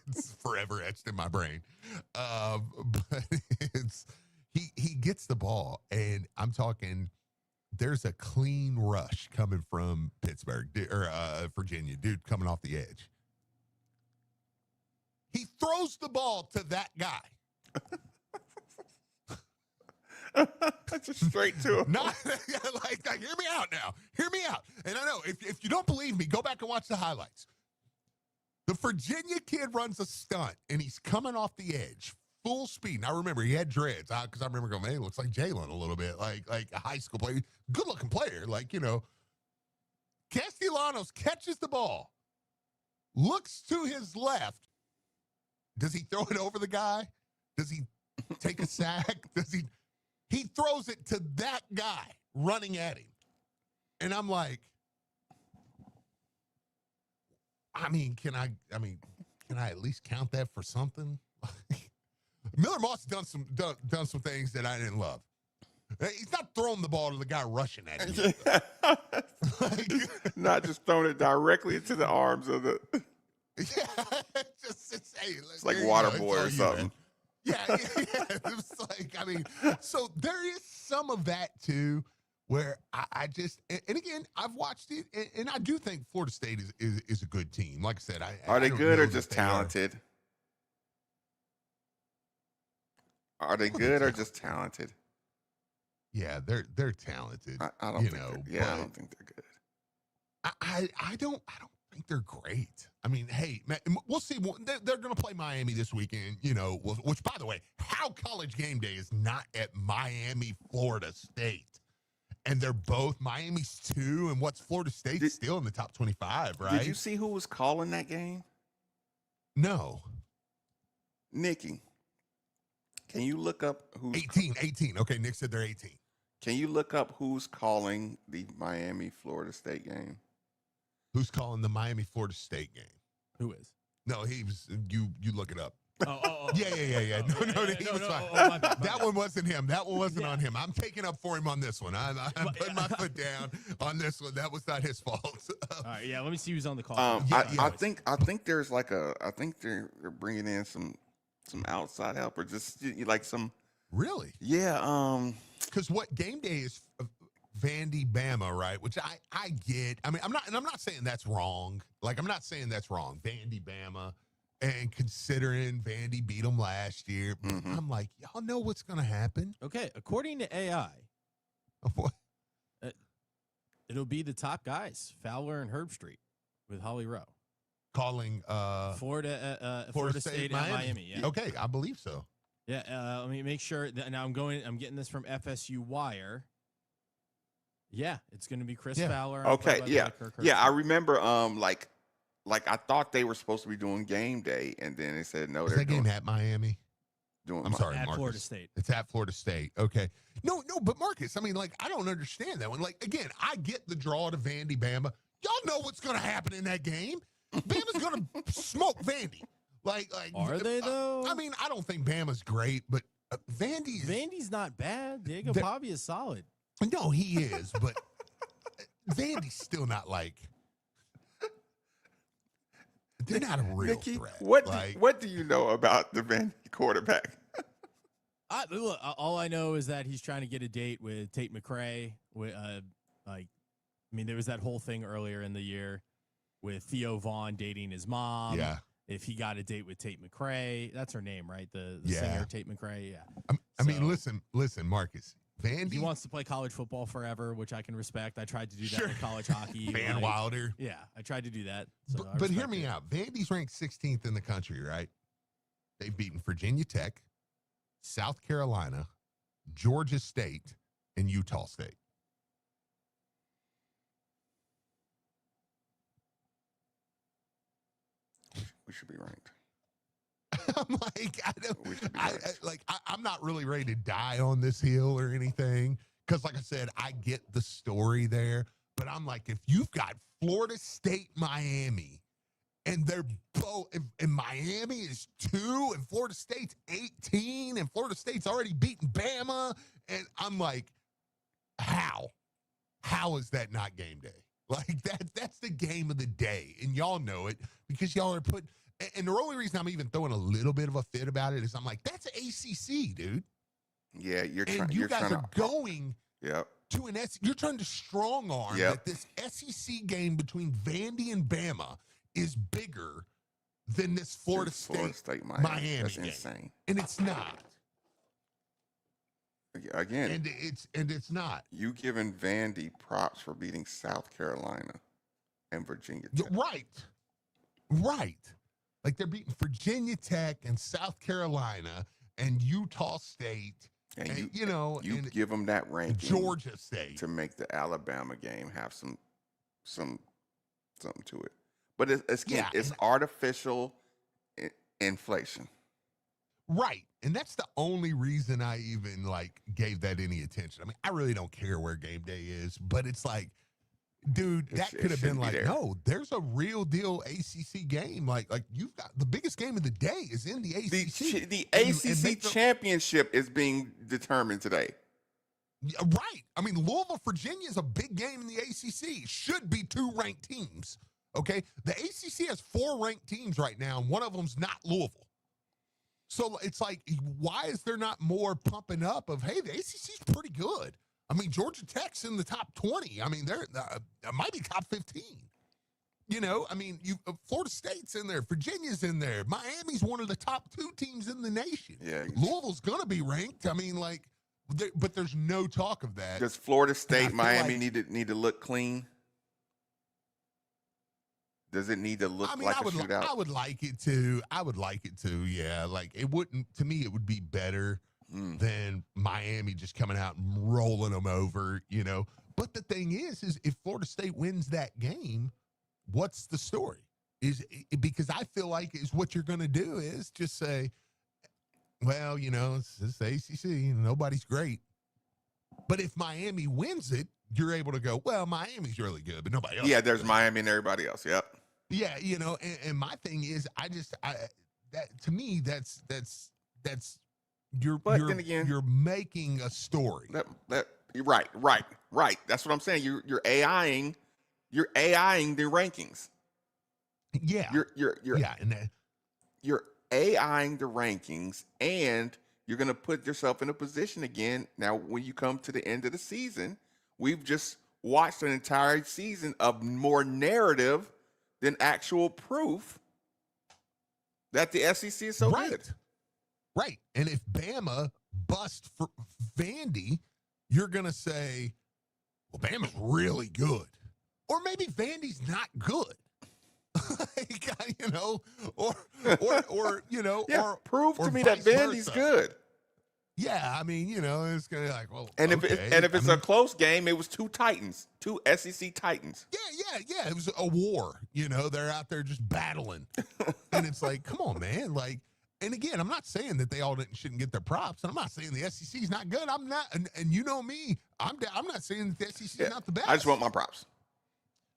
Speaker 1: it's forever etched in my brain. But he gets the ball, and I'm talking. There's a clean rush coming from Pittsburgh or Virginia, dude, coming off the edge. He throws the ball to that guy.
Speaker 2: Just straight to him.
Speaker 1: Not like, hear me out now. Hear me out. And I know if you don't believe me, go back and watch the highlights. The Virginia kid runs a stunt, and he's coming off the edge, full speed. And I remember he had dreads because I remember going, man, he looks like Jalen a little bit, like a high school player, good looking player, like, you know. Castellanos catches the ball, looks to his left. Does he throw it over the guy? Does he take a sack? He throws it to that guy running at him. And I'm like, can I at least count that for something? Miller Moss done some things that I didn't love. He's not throwing the ball to the guy rushing at him.
Speaker 2: Not just throwing it directly into the arms of the.
Speaker 1: Yeah,
Speaker 2: it's like Waterboy or something.
Speaker 1: Yeah. It's like, so there is some of that too, where I just, and again, I've watched it, and I do think Florida State is a good team. Like I said,
Speaker 2: are they good or just talented? Are they good or just talented?
Speaker 1: Yeah, they're talented.
Speaker 2: I don't think I don't think they're good.
Speaker 1: I don't think they're great. I mean, hey, man, we'll see. They're going to play Miami this weekend, you know, which, by the way, how College Game Day is not at Miami, Florida State. And they're both Miami's 2, and what's Florida State still in the top 25, right?
Speaker 2: Did you see who was calling that game?
Speaker 1: No.
Speaker 2: Nikki, can you look up who's
Speaker 1: 18. Okay, Nick said they're 18.
Speaker 2: Can you look up who's calling the Miami, Florida State game?
Speaker 1: Who's calling the Miami, Florida State game?
Speaker 4: Who is?
Speaker 1: No, he was. You look it up.
Speaker 4: Oh.
Speaker 1: Yeah. No, he was fine.
Speaker 4: My bad.
Speaker 1: That one wasn't him. That one wasn't on him. I'm taking up for him on this one. I'm putting my foot down on this one. That was not his fault.
Speaker 4: All right, yeah. Let me see who's on the call.
Speaker 2: I think there's like I think they're bringing in some outside help or just like some.
Speaker 1: Really?
Speaker 2: Yeah.
Speaker 1: Because what game day is Vandy Bama, right? Which I get. I mean, I'm not saying that's wrong. Like, I'm not saying that's wrong. Vandy Bama. And considering Vandy beat them last year, I'm like, y'all know what's going to happen.
Speaker 4: Okay, according to AI, it'll be the top guys, Fowler and Herbstreit with Holly Rowe.
Speaker 1: Calling
Speaker 4: Florida State
Speaker 1: Miami.
Speaker 4: and Miami. Yeah.
Speaker 1: Okay, I believe so.
Speaker 4: Yeah, let me make sure. Now I'm getting this from FSU Wire. Yeah, it's going to be Chris Fowler.
Speaker 2: Okay, yeah. I remember. Like I thought they were supposed to be doing game day, and then they said no.
Speaker 1: Is that game at Miami?
Speaker 2: I'm
Speaker 1: sorry,
Speaker 4: at
Speaker 1: Marcus.
Speaker 4: Florida State.
Speaker 1: It's at Florida State. Okay. No, but Marcus, I mean, like, I don't understand that one. Like, again, I get the draw to Vandy, Bama. Y'all know what's going to happen in that game. Bama's going to smoke Vandy. Like,
Speaker 4: are they though?
Speaker 1: I mean, I don't think Bama's great, but
Speaker 4: Vandy's not bad. Diego Pavia is solid.
Speaker 1: No, he is, but Vandy's still not like. They're not a real
Speaker 2: Nikki,
Speaker 1: threat.
Speaker 2: What do you know about the Vandy quarterback?
Speaker 4: Look, all I know is that he's trying to get a date with Tate McRae. There was that whole thing earlier in the year with Theo Vaughn dating his mom.
Speaker 1: Yeah.
Speaker 4: If he got a date with Tate McRae, that's her name, right? The singer Tate McRae. Yeah.
Speaker 1: I mean, listen, Marcus. Vandy.
Speaker 4: He wants to play college football forever, which I can respect. I tried to do that in college hockey.
Speaker 1: Van Wilder.
Speaker 4: Yeah, I tried to do that. So
Speaker 1: but hear me out. Vandy's ranked 16th in the country, right? They've beaten Virginia Tech, South Carolina, Georgia State, and Utah State.
Speaker 2: We should be ranked.
Speaker 1: I'm like, I'm not really ready to die on this hill or anything. Because, like I said, I get the story there. But I'm like, if you've got Florida State, Miami, and they're both, and Miami is 2, and Florida State's 18, and Florida State's already beaten Bama, and I'm like, how? How is that not game day? Like, that's the game of the day. And y'all know it because y'all are putting. And the only reason I'm even throwing a little bit of a fit about it is I'm like, that's ACC, dude.
Speaker 2: Yeah,
Speaker 1: you guys are going to an SEC. You're trying to strong arm that this SEC game between Vandy and Bama is bigger than this Florida State Miami
Speaker 2: That's
Speaker 1: game.
Speaker 2: insane.
Speaker 1: And it's not.
Speaker 2: Again,
Speaker 1: and it's not.
Speaker 2: You giving Vandy props for beating South Carolina and Virginia Tech.
Speaker 1: Right. Like they're beating Virginia Tech and South Carolina and Utah State. And you
Speaker 2: give them that ranking.
Speaker 1: Georgia State.
Speaker 2: To make the Alabama game have something to it. But it's artificial inflation.
Speaker 1: Right. And that's the only reason I even gave that any attention. I mean, I really don't care where game day is, but it's like, dude, that could have been no, there's a real deal ACC game. Like you've got the biggest game of the day is in the ACC.
Speaker 2: The ACC championship is being determined today.
Speaker 1: Right. I mean, Louisville, Virginia is a big game in the ACC. Should be 2 ranked teams. Okay. The ACC has 4 ranked teams right now, and one of them's not Louisville. So it's like, why is there not more pumping up of, hey, the ACC's pretty good? I mean, Georgia Tech's in the top 20. I mean, they're might be top 15. I mean, Florida State's in there. Virginia's in there. Miami's one of the top 2 teams in the nation.
Speaker 2: Yeah.
Speaker 1: Louisville's going to be ranked. I mean, but there's no talk of that.
Speaker 2: Does Florida State, Miami need to look clean? Does it need to look like a shootout?
Speaker 1: I would like it to. Yeah. Like it wouldn't, to me, it would be better than Miami just coming out and rolling them over, But the thing is if Florida State wins that game, what's the story? Because I feel like is what you're going to do is just say, well, it's the ACC and nobody's great. But if Miami wins it, you're able to go, well, Miami's really good, but nobody else.
Speaker 2: Yeah, there's Miami and everybody else. Yep.
Speaker 1: Yeah, and my thing is, that to me, that's you're making a story.
Speaker 2: Right. That's what I'm saying. You're AIing the rankings.
Speaker 1: Yeah.
Speaker 2: You're AIing the rankings, and you're going to put yourself in a position again. Now, when you come to the end of the season, we've just watched an entire season of more narrative than actual proof That the SEC is so good.
Speaker 1: Right. And if Bama bust for Vandy, you're going to say, well, Bama's really good. Or maybe Vandy's not good.
Speaker 2: Prove to me that Vandy's good.
Speaker 1: Yeah, I mean, it's gonna be like, well,
Speaker 2: and if
Speaker 1: okay.
Speaker 2: it's a close game, it was two SEC Titans.
Speaker 1: Yeah, it was a war. They're out there just battling, and it's like, come on, man, like. And again, I'm not saying that they all shouldn't get their props, and I'm not saying the SEC is not good. I'm not, and you know me, I'm not saying that the SEC is not the best.
Speaker 2: I just want my props.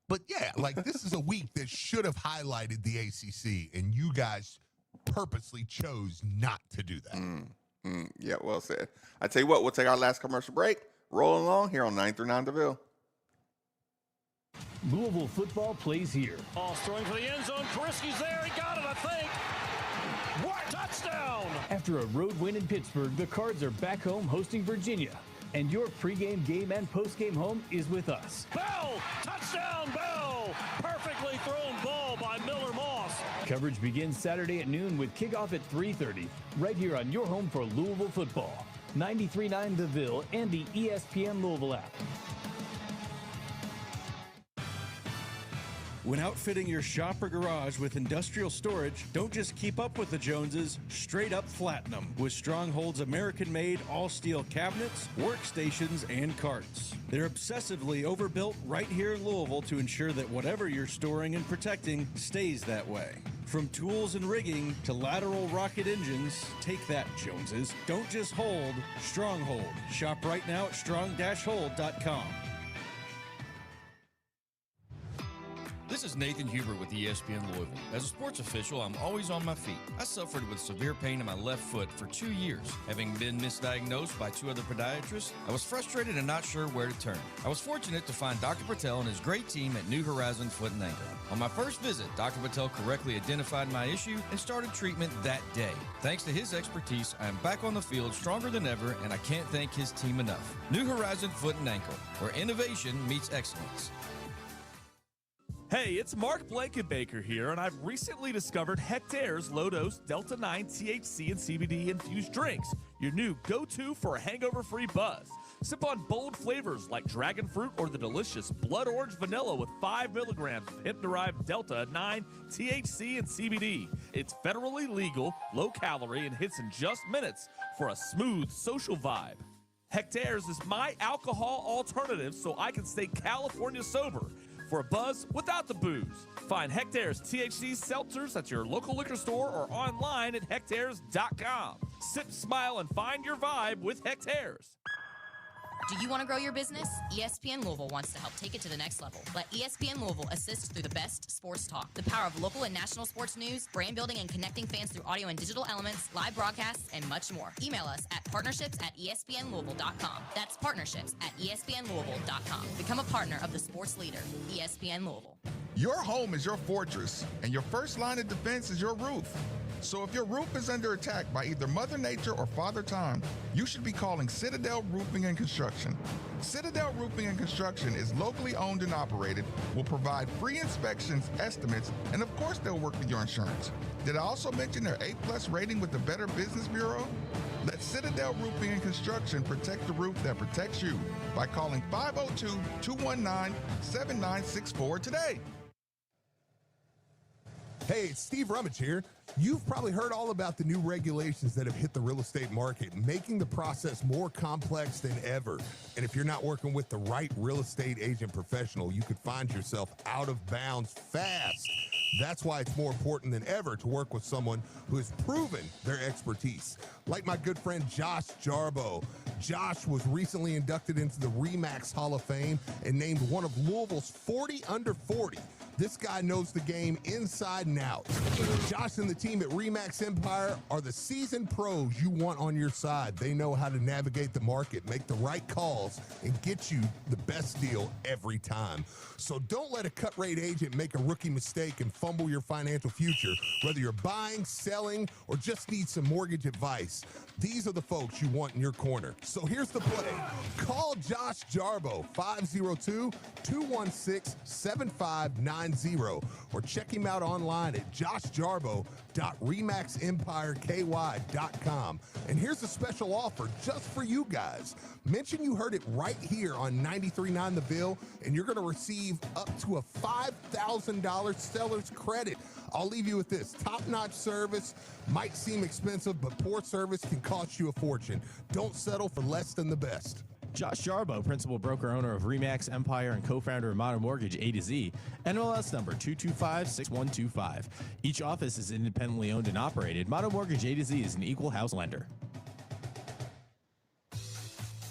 Speaker 1: But yeah, like this is a week that should have highlighted the ACC, and you guys purposely chose not to do that.
Speaker 2: Yeah, well said. I tell you what, we'll take our last commercial break. Rolling along here on 939 DeVille.
Speaker 8: Louisville football plays here.
Speaker 20: Ball throwing for the end zone. Kariski's there. He got it, I think. What touchdown!
Speaker 8: After a road win in Pittsburgh, the Cards are back home hosting Virginia. And your pregame, game, and postgame home is with us.
Speaker 20: Bell! Touchdown, Bell! Perfectly thrown ball by Miller Moss.
Speaker 8: Coverage begins Saturday at noon with kickoff at 3:30, right here on your home for Louisville football. 93.9 The Ville and the ESPN Louisville app.
Speaker 16: When outfitting your shop or garage with industrial storage, don't just keep up with the Joneses, straight up flatten them with Stronghold's American-made all-steel cabinets, workstations, and carts. They're obsessively overbuilt right here in Louisville to ensure that whatever you're storing and protecting stays that way. From tools and rigging to lateral rocket engines, take that, Joneses. Don't just hold, Stronghold. Shop right now at strong-hold.com.
Speaker 17: This is Nathan Huber with ESPN Louisville. As a sports official, I'm always on my feet. I suffered with severe pain in my left foot for 2 years. Having been misdiagnosed by 2 other podiatrists, I was frustrated and not sure where to turn. I was fortunate to find Dr. Patel and his great team at New Horizons Foot and Ankle. On my first visit, Dr. Patel correctly identified my issue and started treatment that day. Thanks to his expertise, I am back on the field stronger than ever, and I can't thank his team enough. New Horizon Foot and Ankle, where innovation meets excellence.
Speaker 18: Hey, it's Mark Blankenbaker here, and I've recently discovered Hectare's low-dose Delta-9 THC and CBD infused drinks, your new go-to for a hangover-free buzz. Sip on bold flavors like dragon fruit or the delicious blood orange vanilla with 5 milligrams of hemp-derived Delta-9 THC and CBD. It's federally legal, low-calorie, and hits in just minutes for a smooth social vibe. Hectare's is my alcohol alternative so I can stay California sober. For a buzz without the booze. Find Hectare's THC seltzers at your local liquor store or online at hectares.com. Sip, smile, and find your vibe with Hectares.
Speaker 19: Do you want to grow your business? ESPN Louisville wants to help take it to the next level. Let ESPN Louisville assist through the best sports talk, the power of local and national sports news, brand building and connecting fans through audio and digital elements, live broadcasts, and much more. Email us at partnerships@espnlouisville.com. That's partnerships@espnlouisville.com. Become a partner of the sports leader, ESPN Louisville.
Speaker 10: Your home is your fortress, and your first line of defense is your roof. So if your roof is under attack by either Mother Nature or Father Time, you should be calling Citadel Roofing and Construction. Citadel Roofing and Construction is locally owned and operated, will provide free inspections, estimates, and of course they'll work with your insurance. Did I also mention their A+ rating with the Better Business Bureau? Let Citadel Roofing and Construction protect the roof that protects you by calling 502-219-7964 today.
Speaker 1: Hey, it's Steve Rummage here. You've probably heard all about the new regulations that have hit the real estate market, making the process more complex than ever. And if you're not working with the right real estate agent professional, you could find yourself out of bounds fast. That's why it's more important than ever to work with someone who has proven their expertise. Like my good friend Josh Jarbo. Josh was recently inducted into the RE/MAX Hall of Fame and named one of Louisville's 40 under 40. This guy knows the game inside and out. Josh and the team at RE/MAX Empire are the seasoned pros you want on your side. They know how to navigate the market, make the right calls, and get you the best deal every time. So don't let a cut-rate agent make a rookie mistake and fumble your financial future, whether you're buying, selling, or just need some mortgage advice. These are the folks you want in your corner. So here's the play. Call Josh Jarbo, 502-216-7590. 888-646-8290 or check him out online at joshjarbo.remaxempireky.com. And here's a special offer just for you guys. Mention you heard it right here on 93.9 The Ville, and you're going to receive up to a $5,000 seller's credit. I'll leave you with this. Top-notch service might seem expensive, but poor service can cost you a fortune. Don't settle for less than the best.
Speaker 4: Josh Jarbo, principal broker owner of Remax Empire and co-founder of Modern Mortgage A to Z, NMLS number 2256125. Each office is independently owned and operated. Modern Mortgage A to Z is an equal house lender.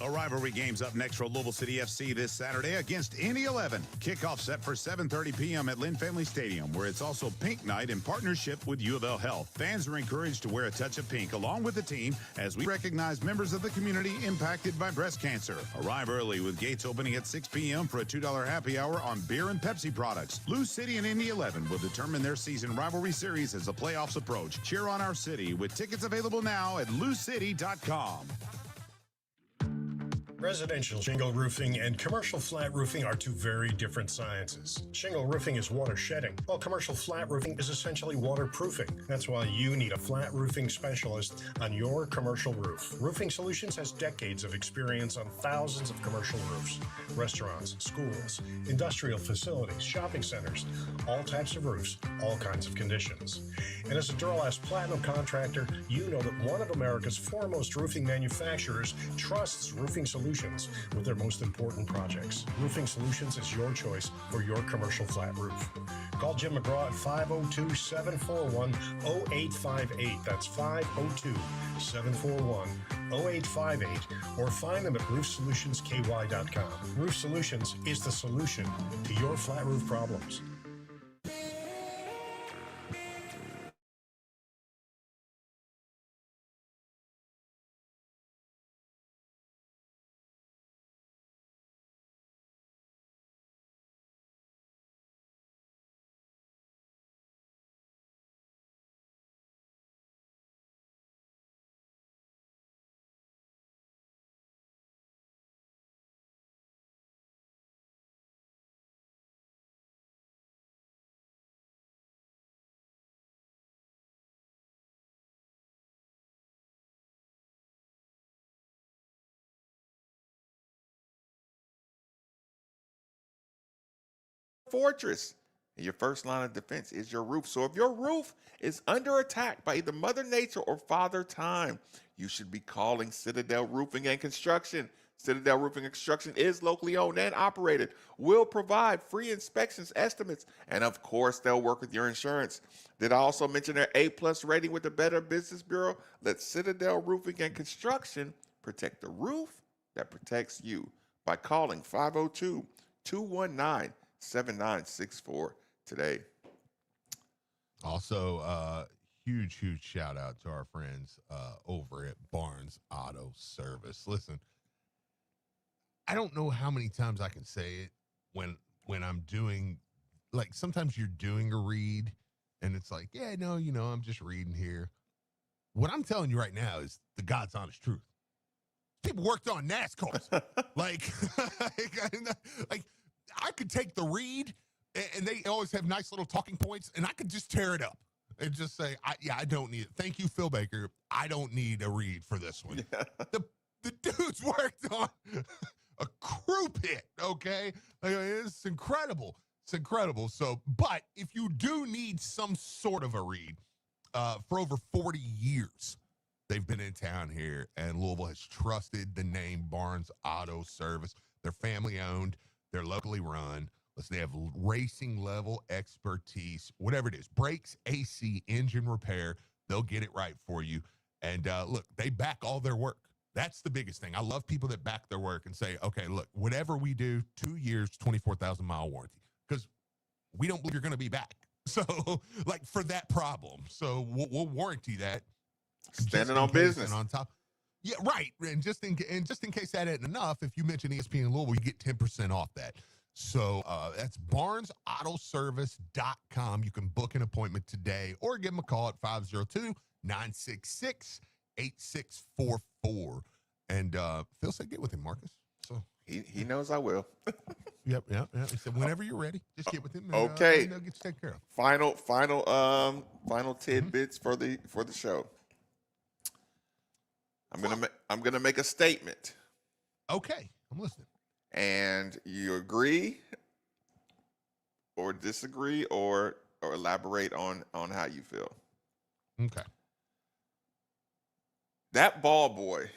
Speaker 13: A rivalry game's up next for Louisville City FC this Saturday against Indy 11. Kickoff set for 7:30 p.m. at Lynn Family Stadium, where it's also Pink Night in partnership with U of L Health. Fans are encouraged to wear a touch of pink along with the team as we recognize members of the community impacted by breast cancer. Arrive early with gates opening at 6 p.m. for a $2 happy hour on beer and Pepsi products. Lou City and Indy 11 will determine their season rivalry series as the playoffs approach. Cheer on our city with tickets available now at loucity.com.
Speaker 21: Residential shingle roofing and commercial flat roofing are two very different sciences. Shingle roofing is water shedding, while commercial flat roofing is essentially waterproofing. That's why you need a flat roofing specialist on your commercial roof. Roofing Solutions has decades of experience on thousands of commercial roofs, restaurants, schools, industrial facilities, shopping centers, all types of roofs, all kinds of conditions. And as a Duralast Platinum contractor, you know that one of America's foremost roofing manufacturers trusts Roofing Solutions with their most important projects. Roofing Solutions is your choice for your commercial flat roof. Call Jim McGraw at 502-741-0858. That's 502-741-0858. Or find them at roofsolutionsky.com. Roof Solutions is the solution to your flat roof problems.
Speaker 2: Fortress. And your first line of defense is your roof. So if your roof is under attack by either Mother Nature or Father Time, you should be calling Citadel Roofing and Construction. Citadel Roofing and Construction is locally owned and operated, will provide free inspections, estimates, and of course, they'll work with your insurance. Did I also mention their A+ rating with the Better Business Bureau? Let Citadel Roofing and Construction protect the roof that protects you by calling 502-219-7964 today.
Speaker 1: Also, huge shout out to our friends over at Barnes Auto Service. Listen, I don't know how many times I can say it when I'm doing, like, sometimes you're doing a read and it's like, yeah, no, I'm just reading here. What I'm telling you right now is the God's honest truth. People worked on NASCARs. like I could take the read, and they always have nice little talking points, and I could just tear it up and just say, I don't need it. Thank you, Phil Baker. I don't need a read for this one. Yeah. The dude's worked on a crew pit, okay? It's incredible. It's incredible. So, but if you do need some sort of a read, for over 40 years, they've been in town here, and Louisville has trusted the name Barnes Auto Service. They're family-owned. They're locally run. Listen, they have racing level expertise, whatever it is, brakes, AC, engine repair. They'll get it right for you. And look, they back all their work. That's the biggest thing. I love people that back their work and say, okay, look, whatever we do, 2 years, 24,000-mile warranty, because we don't believe you're going to be back. So, like, for that problem. So we'll warranty that.
Speaker 2: Standing on business.
Speaker 1: On top. Yeah, right. And just in case that isn't enough, if you mention ESPN Louisville, you get 10% off that. So that's barnesautoservice.com. You can book an appointment today or give them a call at 502-966-8644. And Phil said get with him, Marcus. So
Speaker 2: he knows I will.
Speaker 1: Yep. He said, whenever you're ready, just get with him. And,
Speaker 2: Okay.
Speaker 1: they'll get you taken care of.
Speaker 2: Final tidbits for the show. I'm gonna make a statement.
Speaker 1: Okay, I'm listening.
Speaker 2: And you agree or disagree or elaborate on how you feel.
Speaker 1: Okay.
Speaker 2: That ball boy,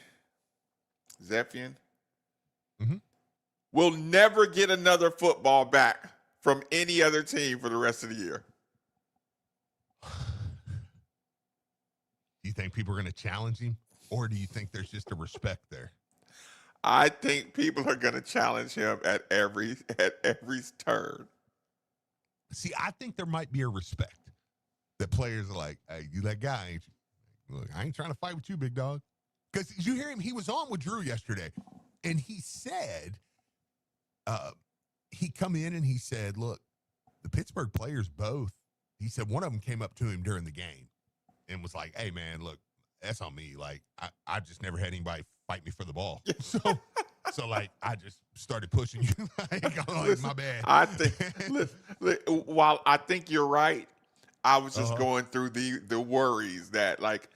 Speaker 2: Zephian,
Speaker 1: Mm-hmm.
Speaker 2: will never get another football back from any other team for the rest of the year.
Speaker 1: Do you think people are going to challenge him, or do you think there's just a respect there?
Speaker 2: I think people are going to challenge him at every turn.
Speaker 1: See, I think there might be a respect that players are like, "Hey, you that guy, ain't you? Look, I ain't trying to fight with you, big dog." Because you hear him, he was on with Drew yesterday, and he said, he come in and he said, "Look, the Pittsburgh players both." He said one of them came up to him during the game and was like, "Hey, man, look, that's on me. Like, I just never had anybody fight me for the ball. So like, I just started pushing you. Listen, my bad."
Speaker 2: I think, while I think you're right, I was just going through the worries that, like,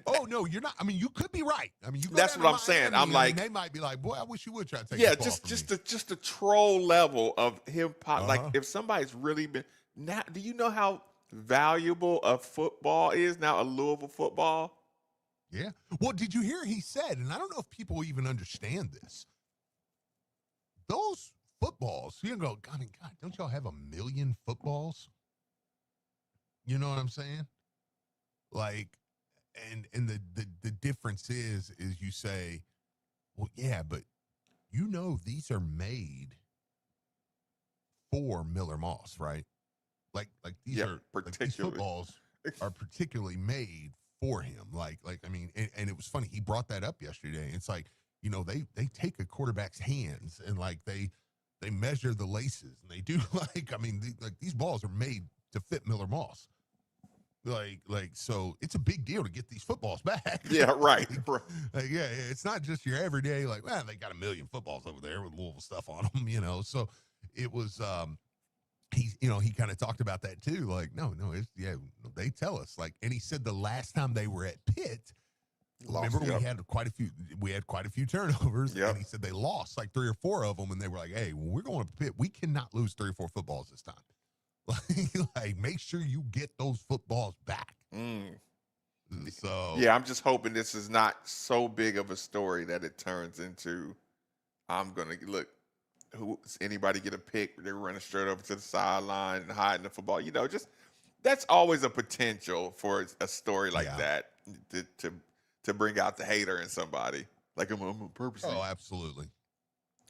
Speaker 1: oh no, you're not. I mean, you could be right. I mean,
Speaker 2: that's what I'm saying. I'm like,
Speaker 1: they might be like, "Boy, I wish you would try to take."
Speaker 2: Yeah,
Speaker 1: this ball
Speaker 2: just a troll level of him. Like, if somebody's really been now, do you know how valuable a football is now? A Louisville football.
Speaker 1: Yeah. Well, did you hear he said, and I don't know if people even understand this. Those footballs, you go, I mean, God, don't y'all have 1 million footballs? You know what I'm saying? Like, and the difference is you say, well, yeah, but you know these are made for Miller Moss, right? Like these are like, these footballs are particularly made for him. Like I mean, and it was funny. He brought that up yesterday. It's like, you know, they take a quarterback's hands and like they measure the laces and they do like, I mean, these balls are made to fit Miller Moss. Like, so it's a big deal to get these footballs back.
Speaker 2: Yeah, right.
Speaker 1: Like, yeah, it's not just your everyday, like, well, they got 1 million footballs over there with Louisville stuff on them, you know? So it was, he kind of talked about that too. Like, no, it's, yeah, they tell us, like, and he said the last time they were at Pitt, remember we had quite a few turnovers, and he said they lost like 3 or 4 of them, and they were like, hey, when we're going to Pitt, we cannot lose 3 or 4 footballs this time. Like, make sure you get those footballs back. So
Speaker 2: yeah, I'm just hoping this is not so big of a story that it turns into, I'm gonna look. Who anybody get a pick? They're running straight over to the sideline and hiding the football. You know, just that's always a potential for a story like that to bring out the hater in somebody. Like, I'm purposely.
Speaker 1: Oh, absolutely.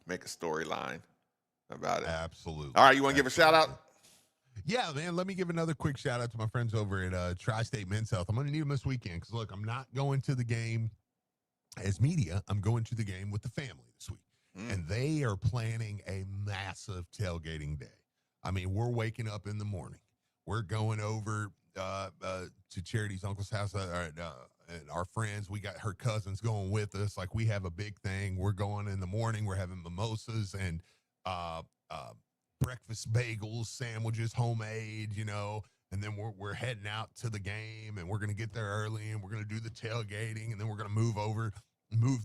Speaker 2: Make a storyline about it.
Speaker 1: Absolutely.
Speaker 2: All right, you want to give a shout out?
Speaker 1: Yeah, man, let me give another quick shout out to my friends over at Tri-State Men's Health. I'm going to need them this weekend because, look, I'm not going to the game as media. I'm going to the game with the family this week. And they are planning a massive tailgating day. I mean, we're waking up in the morning. We're going over to Charity's uncle's house and our friends. We got her cousins going with us. Like, we have a big thing. We're going in the morning. We're having mimosas and breakfast bagels, sandwiches, homemade, you know, and then we're heading out to the game, and we're going to get there early, and we're going to do the tailgating, and then we're going to move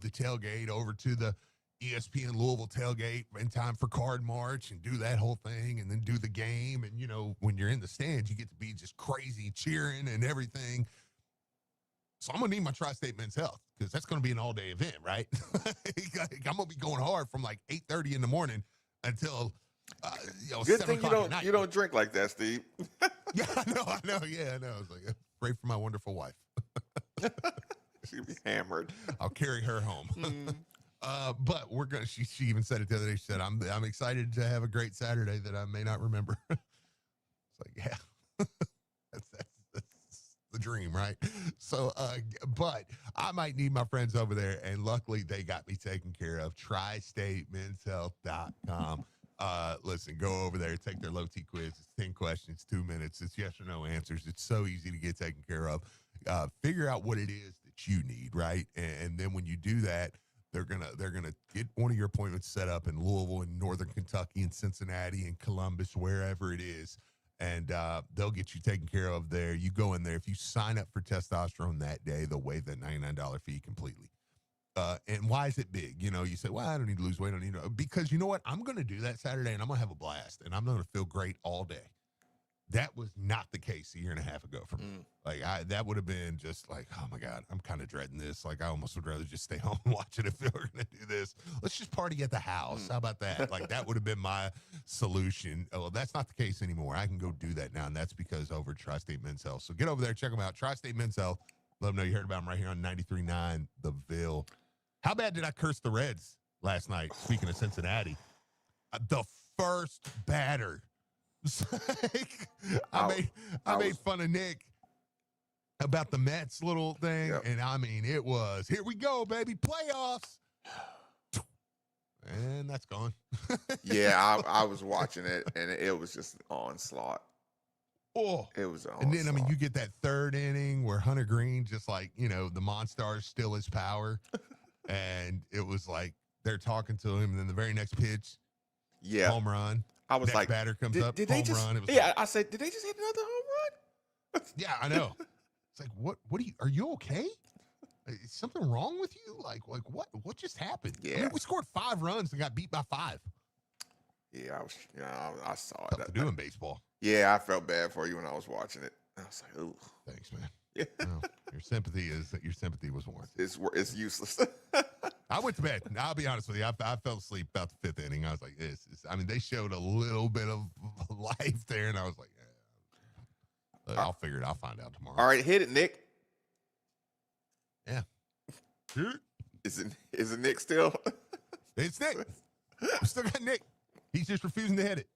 Speaker 1: the tailgate over to the ESPN Louisville tailgate in time for Card March and do that whole thing, and then do the game. And, you know, when you're in the stands, you get to be just crazy cheering and everything. So I'm going to need my Tri-State Men's Health because that's going to be an all-day event, right? I'm going to be going hard from like 8:30 in the morning until
Speaker 2: Good thing you don't drink like that, Steve.
Speaker 1: Yeah, I know. Yeah, I know. I was like, pray for my wonderful wife.
Speaker 2: She'll be hammered.
Speaker 1: I'll carry her home. But we're gonna. She even said it the other day. She said, "I'm excited to have a great Saturday that I may not remember." It's like, yeah, that's the dream, right? So, but I might need my friends over there, and luckily they got me taken care of. TriStateMen'sHealth.com. Listen, go over there, take their low T quiz. It's 10 questions, 2 minutes. It's yes or no answers. It's so easy to get taken care of. Figure out what it is that you need, right? And then when you do that, They're gonna get one of your appointments set up in Louisville, in Northern Kentucky, in Cincinnati, in Columbus, wherever it is, and they'll get you taken care of there. You go in there. If you sign up for testosterone that day, they'll waive that $99 fee completely. And why is it big? You know, you say, well, I don't need to lose weight. I don't need to. Because you know what? I'm going to do that Saturday, and I'm going to have a blast, and I'm going to feel great all day. That was not the case a year and a half ago for me. Like, that would have been just like, oh, my God, I'm kind of dreading this. Like, I almost would rather just stay home and watch it if we were going to do this. Let's just party at the house. How about that? Like, that would have been my solution. Oh, that's not the case anymore. I can go do that now, and that's because over at Tri-State Men's Health. So get over there, check them out. Tri-State Men's Health. Let them know you heard about them right here on 93.9 The Ville. How bad did I curse the Reds last night? Speaking of Cincinnati, the first batter. I made fun of Nick about the Mets little thing, and I mean, it was, here we go, baby, playoffs. And that's gone.
Speaker 2: Yeah, I was watching it, and it was just an onslaught.
Speaker 1: Oh,
Speaker 2: it was an onslaught.
Speaker 1: And then, I mean, you get that third inning where Hunter Green just like, you know, the Monstars still his power. And it was like they're talking to him, and then the very next pitch, home run.
Speaker 2: I was
Speaker 1: next
Speaker 2: like,
Speaker 1: batter comes up,
Speaker 2: did
Speaker 1: home
Speaker 2: they just,
Speaker 1: run. It was
Speaker 2: I said, did they just hit another home run?
Speaker 1: Yeah, I know. It's like, what are you okay? Is something wrong with you? Like what just happened?
Speaker 2: Yeah.
Speaker 1: I mean, we scored 5 runs and got beat by 5.
Speaker 2: Yeah, I saw
Speaker 1: Tough
Speaker 2: it.
Speaker 1: to do in baseball.
Speaker 2: Yeah, I felt bad for you when I was watching it. I was like, ooh.
Speaker 1: Thanks, man. Yeah. Well, your sympathy was warranted.
Speaker 2: It's useless.
Speaker 1: I went to bed. I'll be honest with you. I fell asleep about the 5th inning. I was like, I mean, they showed a little bit of life there, and I was like, I'll figure it. I'll find out tomorrow.
Speaker 2: All right, hit it, Nick.
Speaker 1: Yeah.
Speaker 2: Is it Nick still?
Speaker 1: It's Nick. We still got Nick. He's just refusing to hit it.